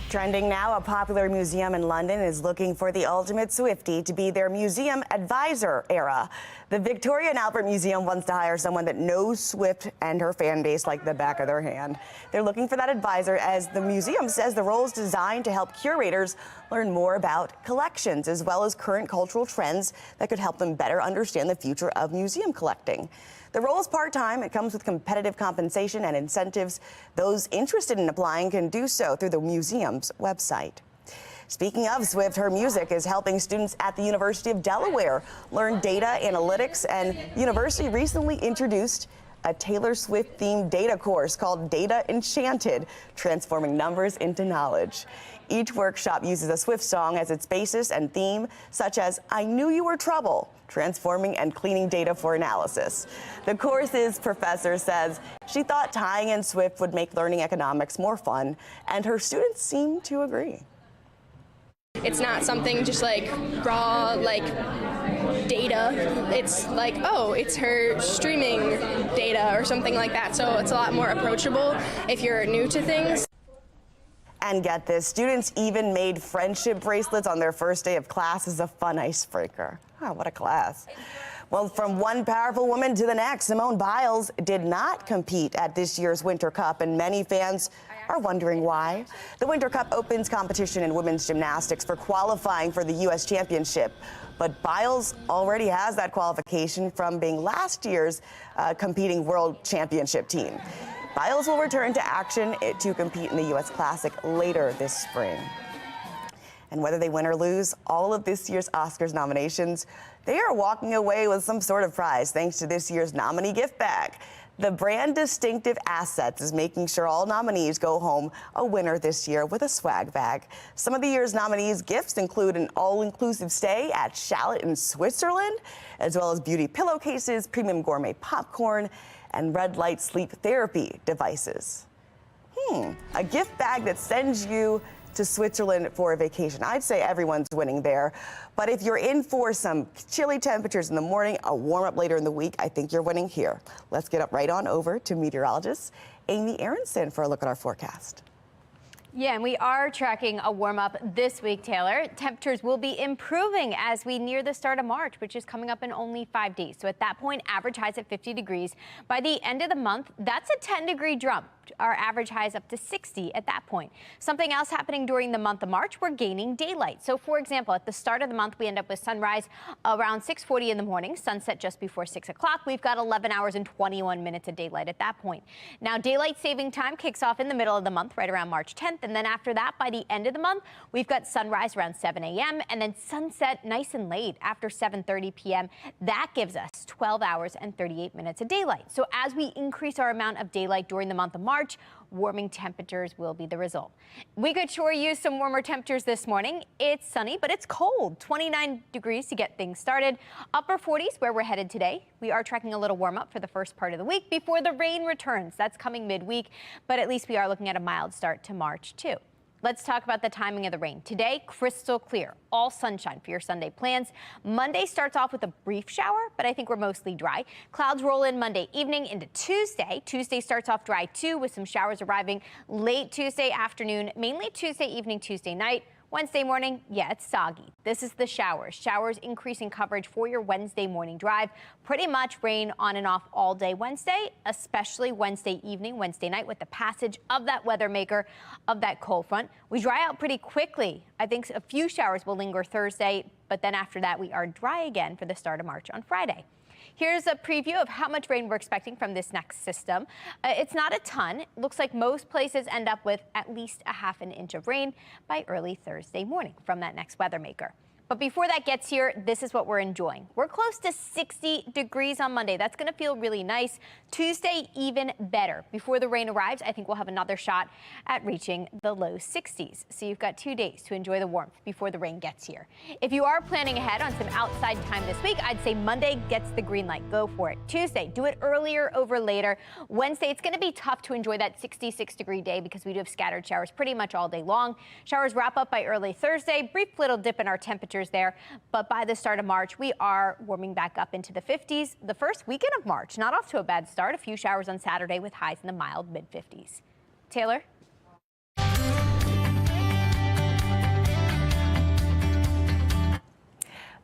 Trending now, a popular museum in London is looking for the ultimate Swiftie to be their museum advisor era. The Victoria and Albert Museum wants to hire someone that knows Swift and her fan base like the back of their hand. They're looking for that advisor, as the museum says the role is designed to help curators learn more about collections as well as current cultural trends that could help them better understand the future of museum collecting. The role is part-time. It comes with competitive compensation and incentives. Those interested in applying can do so through the museum's website. Speaking of Swift, her music is helping students at the University of Delaware learn data analytics, and the university recently introduced a Taylor Swift-themed data course called Data Enchanted, transforming numbers into knowledge. Each workshop uses a Swift song as its basis and theme, such as I Knew You Were Trouble, transforming and cleaning data for analysis. The course's professor says she thought tying in Swift would make learning economics more fun, and her students seem to agree. It's not something just like raw, like data. It's like, oh, it's her streaming data or something like that. So it's a lot more approachable if you're new to things. And get this, students even made friendship bracelets on their first day of class as a fun icebreaker. Oh, what a class. Well, from one powerful woman to the next, Simone Biles did not compete at this year's Winter Cup, and many fans are wondering why. The Winter Cup opens competition in women's gymnastics for qualifying for the U.S. Championship, but Biles already has that qualification from being last year's competing World Championship team. Biles will return to action to compete in the U.S. Classic later this spring. And whether they win or lose all of this year's Oscars nominations, they are walking away with some sort of prize thanks to this year's nominee gift bag. The brand Distinctive Assets is making sure all nominees go home a winner this year with a swag bag. Some of the year's nominees' gifts include an all-inclusive stay at Chalet in Switzerland, as well as beauty pillowcases, premium gourmet popcorn, and red light sleep therapy devices. A gift bag that sends you to Switzerland for a vacation. I'd say everyone's winning there. But if you're in for some chilly temperatures in the morning, a warm up later in the week, I think you're winning here. Let's get up right on over to meteorologist Amy Aronson for a look at our forecast. Yeah, and we are tracking a warm up this week, Taylor. Temperatures will be improving as we near the start of March, which is coming up in only 5 days. So at that point, average highs at 50 degrees. By the end of the month, that's a 10-degree jump. Our average highs up to 60 at that point. Something else happening during the month of March, we're gaining daylight. So for example, at the start of the month, we end up with sunrise around 6:40 in the morning, sunset just before 6 o'clock. We've got 11 hours and 21 minutes of daylight at that point. Now, daylight saving time kicks off in the middle of the month, right around March 10th. And then after that, by the end of the month, we've got sunrise around 7 a.m. and then sunset nice and late after 7:30 p.m. That gives us 12 hours and 38 minutes of daylight. So as we increase our amount of daylight during the month of March, warming temperatures will be the result. We could sure use some warmer temperatures this morning. It's sunny, but it's cold. 29 degrees to get things started. Upper 40s where we're headed today. We are tracking a little warm up for the first part of the week before the rain returns. That's coming midweek, but at least we are looking at a mild start to March too. Let's talk about the timing of the rain. Today, crystal clear, all sunshine for your Sunday plans. Monday starts off with a brief shower, but I think we're mostly dry. Clouds roll in Monday evening into Tuesday. Tuesday starts off dry too, with some showers arriving late Tuesday afternoon, mainly Tuesday evening, Tuesday night. Wednesday morning, yeah, it's soggy. This is the showers. Showers increasing coverage for your Wednesday morning drive. Pretty much rain on and off all day Wednesday, especially Wednesday evening, Wednesday night with the passage of that weather maker of that cold front. We dry out pretty quickly. I think a few showers will linger Thursday, but then after that, we are dry again for the start of March on Friday. Here's a preview of how much rain we're expecting from this next system. It's not a ton. It looks like most places end up with at least a half an inch of rain by early Thursday morning from that next weather maker. But before that gets here, this is what we're enjoying. We're close to 60 degrees on Monday. That's going to feel really nice. Tuesday, even better. Before the rain arrives, I think we'll have another shot at reaching the low 60s. So you've got 2 days to enjoy the warmth before the rain gets here. If you are planning ahead on some outside time this week, I'd say Monday gets the green light. Go for it. Tuesday, do it earlier over later. Wednesday, it's going to be tough to enjoy that 66-degree day because we do have scattered showers pretty much all day long. Showers wrap up by early Thursday. Brief little dip in our temperatures there, but by the start of March, we are warming back up into the 50s. The first weekend of March, not off to a bad start. A few showers on Saturday with highs in the mild mid-50s. Taylor?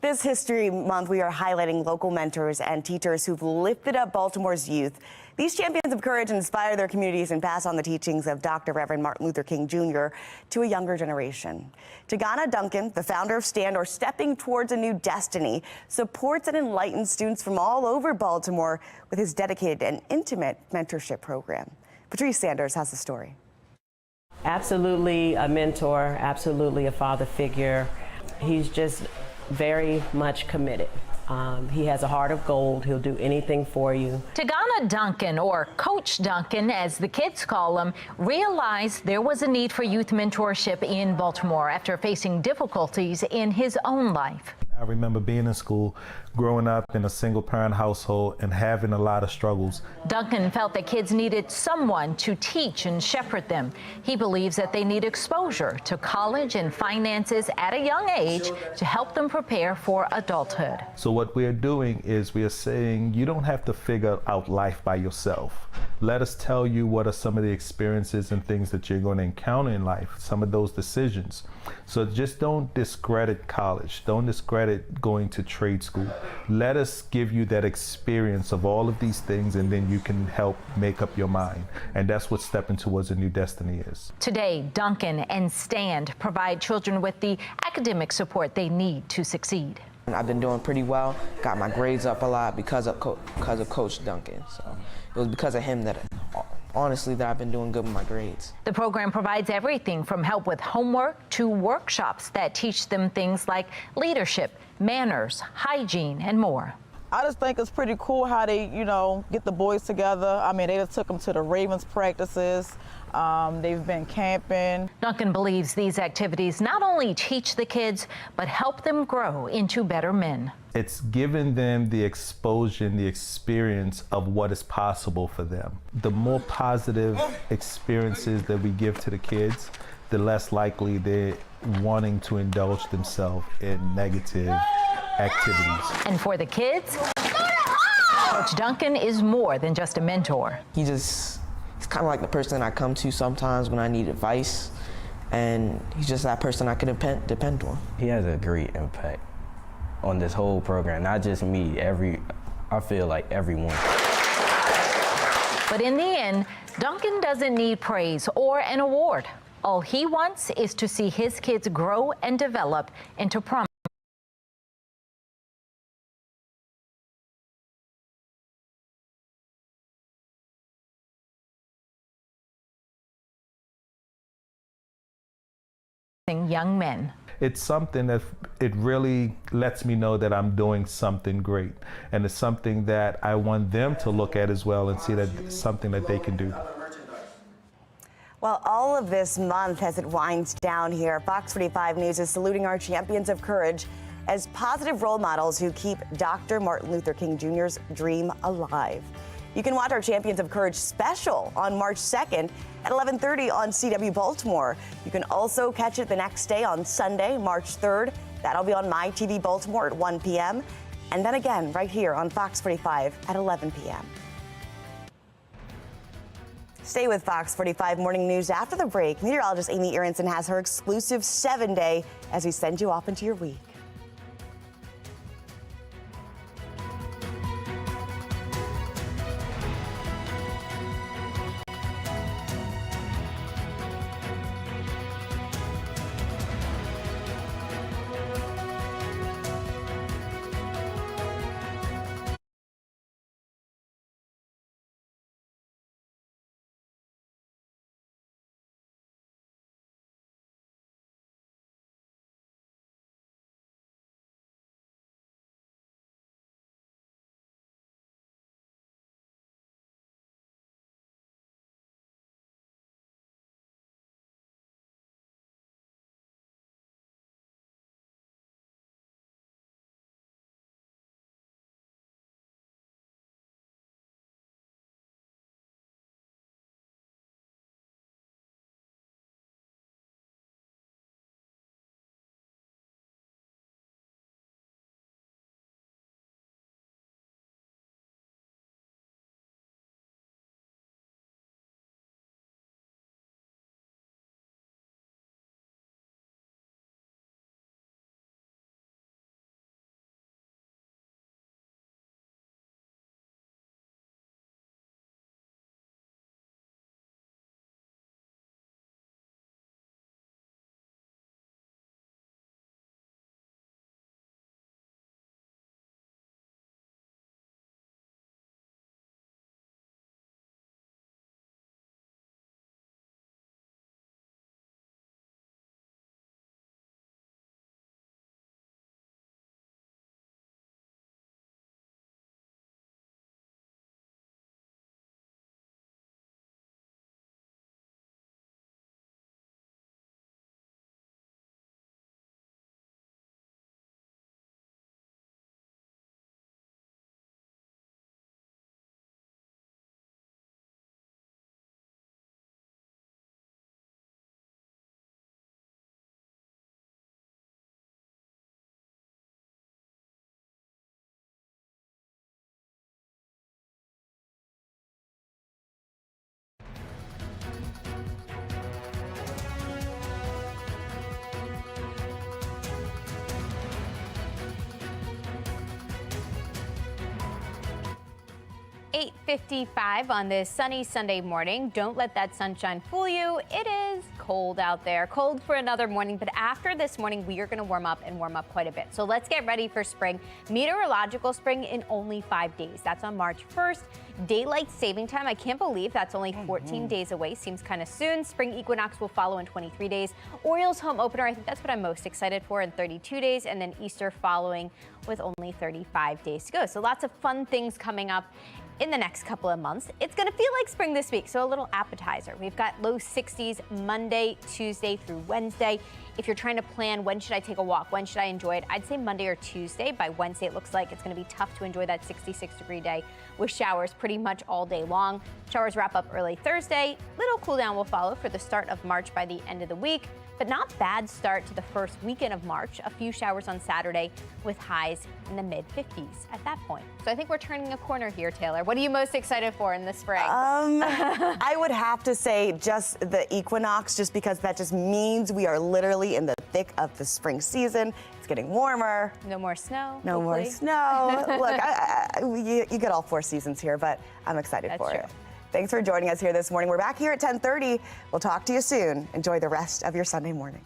This History Month, we are highlighting local mentors and teachers who've lifted up Baltimore's youth. These champions of courage inspire their communities and pass on the teachings of Dr. Reverend Martin Luther King Jr. to a younger generation. Tagana Duncan, the founder of STAND, or Stepping Towards a New Destiny, supports and enlightens students from all over Baltimore with his dedicated and intimate mentorship program. Patrice Sanders has the story. Absolutely a mentor, absolutely a father figure. He's just very much committed. He has a heart of gold. He'll do anything for you. Tagana Duncan, or Coach Duncan, as the kids call him, realized there was a need for youth mentorship in Baltimore after facing difficulties in his own life. I remember being in school, growing up in a single-parent household and having a lot of struggles. Duncan felt that kids needed someone to teach and shepherd them. He believes that they need exposure to college and finances at a young age to help them prepare for adulthood. So what we are doing is we are saying you don't have to figure out life by yourself. Let us tell you what are some of the experiences and things that you're going to encounter in life, some of those decisions. So just don't discredit college. Don't discredit going to trade school. Let us give you that experience of all of these things, and then you can help make up your mind. And that's what Stepping Towards a New Destiny is. Today, Duncan and STAND provide children with the academic support they need to succeed. I've been doing pretty well, got my grades up a lot because of Coach Duncan. So it was because of him that honestly that I've been doing good with my grades. The program provides everything from help with homework to workshops that teach them things like leadership, manners, hygiene, and more. I just think it's pretty cool how they, get the boys together. I mean, they just took them to the Ravens practices. They've been camping. Duncan believes these activities not only teach the kids, but help them grow into better men. It's given them the exposure and the experience of what is possible for them. The more positive experiences that we give to the kids, the less likely they're wanting to indulge themselves in negative activities. And for the kids, Coach Duncan is more than just a mentor. He's kind of like the person I come to sometimes when I need advice, and he's just that person I can depend on. He has a great impact on this whole program, not just me, I feel like everyone. But in the end, Duncan doesn't need praise or an award. All he wants is to see his kids grow and develop into promising young men. It's something that it really lets me know that I'm doing something great. And it's something that I want them to look at as well and see that it's something that they can do. Well, all of this month as it winds down here, Fox 45 News is saluting our champions of courage as positive role models who keep Dr. Martin Luther King Jr.'s dream alive. You can watch our Champions of Courage special on March 2nd at 11:30 on CW Baltimore. You can also catch it the next day on Sunday, March 3rd. That'll be on My TV Baltimore at 1 p.m. And then again right here on Fox 45 at 11 p.m. Stay with Fox 45 Morning News after the break. Meteorologist Amy Aronson has her exclusive 7-day as we send you off into your week. 8:55 on this sunny Sunday morning. Don't let that sunshine fool you. It is cold out there. Cold for another morning, but after this morning, we are going to warm up quite a bit. So let's get ready for spring. Meteorological spring in only 5 days. That's on March 1st. Daylight saving time, I can't believe that's only 14 days away. Seems kind of soon. Spring equinox will follow in 23 days. Orioles home opener, I think that's what I'm most excited for, in 32 days. And then Easter following with only 35 days to go. So lots of fun things coming up in the next couple of months. It's going to feel like spring this week, so a little appetizer. We've got low 60s Monday, Tuesday through Wednesday. If you're trying to plan, when should I take a walk? When should I enjoy it? I'd say Monday or Tuesday. By Wednesday, it looks like it's going to be tough to enjoy that 66-degree day with showers pretty much all day long. Showers wrap up early Thursday. Little cool down will follow for the start of March by the end of the week. But not bad start to the first weekend of March. A few showers on Saturday with highs in the mid-50s at that point. So I think we're turning a corner here, Taylor. What are you most excited for in the spring? I would have to say just the equinox, just because that just means we are literally in the thick of the spring season. It's getting warmer. No more snow. No more snow. Look, you get all 4 seasons here, but I'm excited for it. Thanks for joining us here this morning. We're back here at 10:30. We'll talk to you soon. Enjoy the rest of your Sunday morning.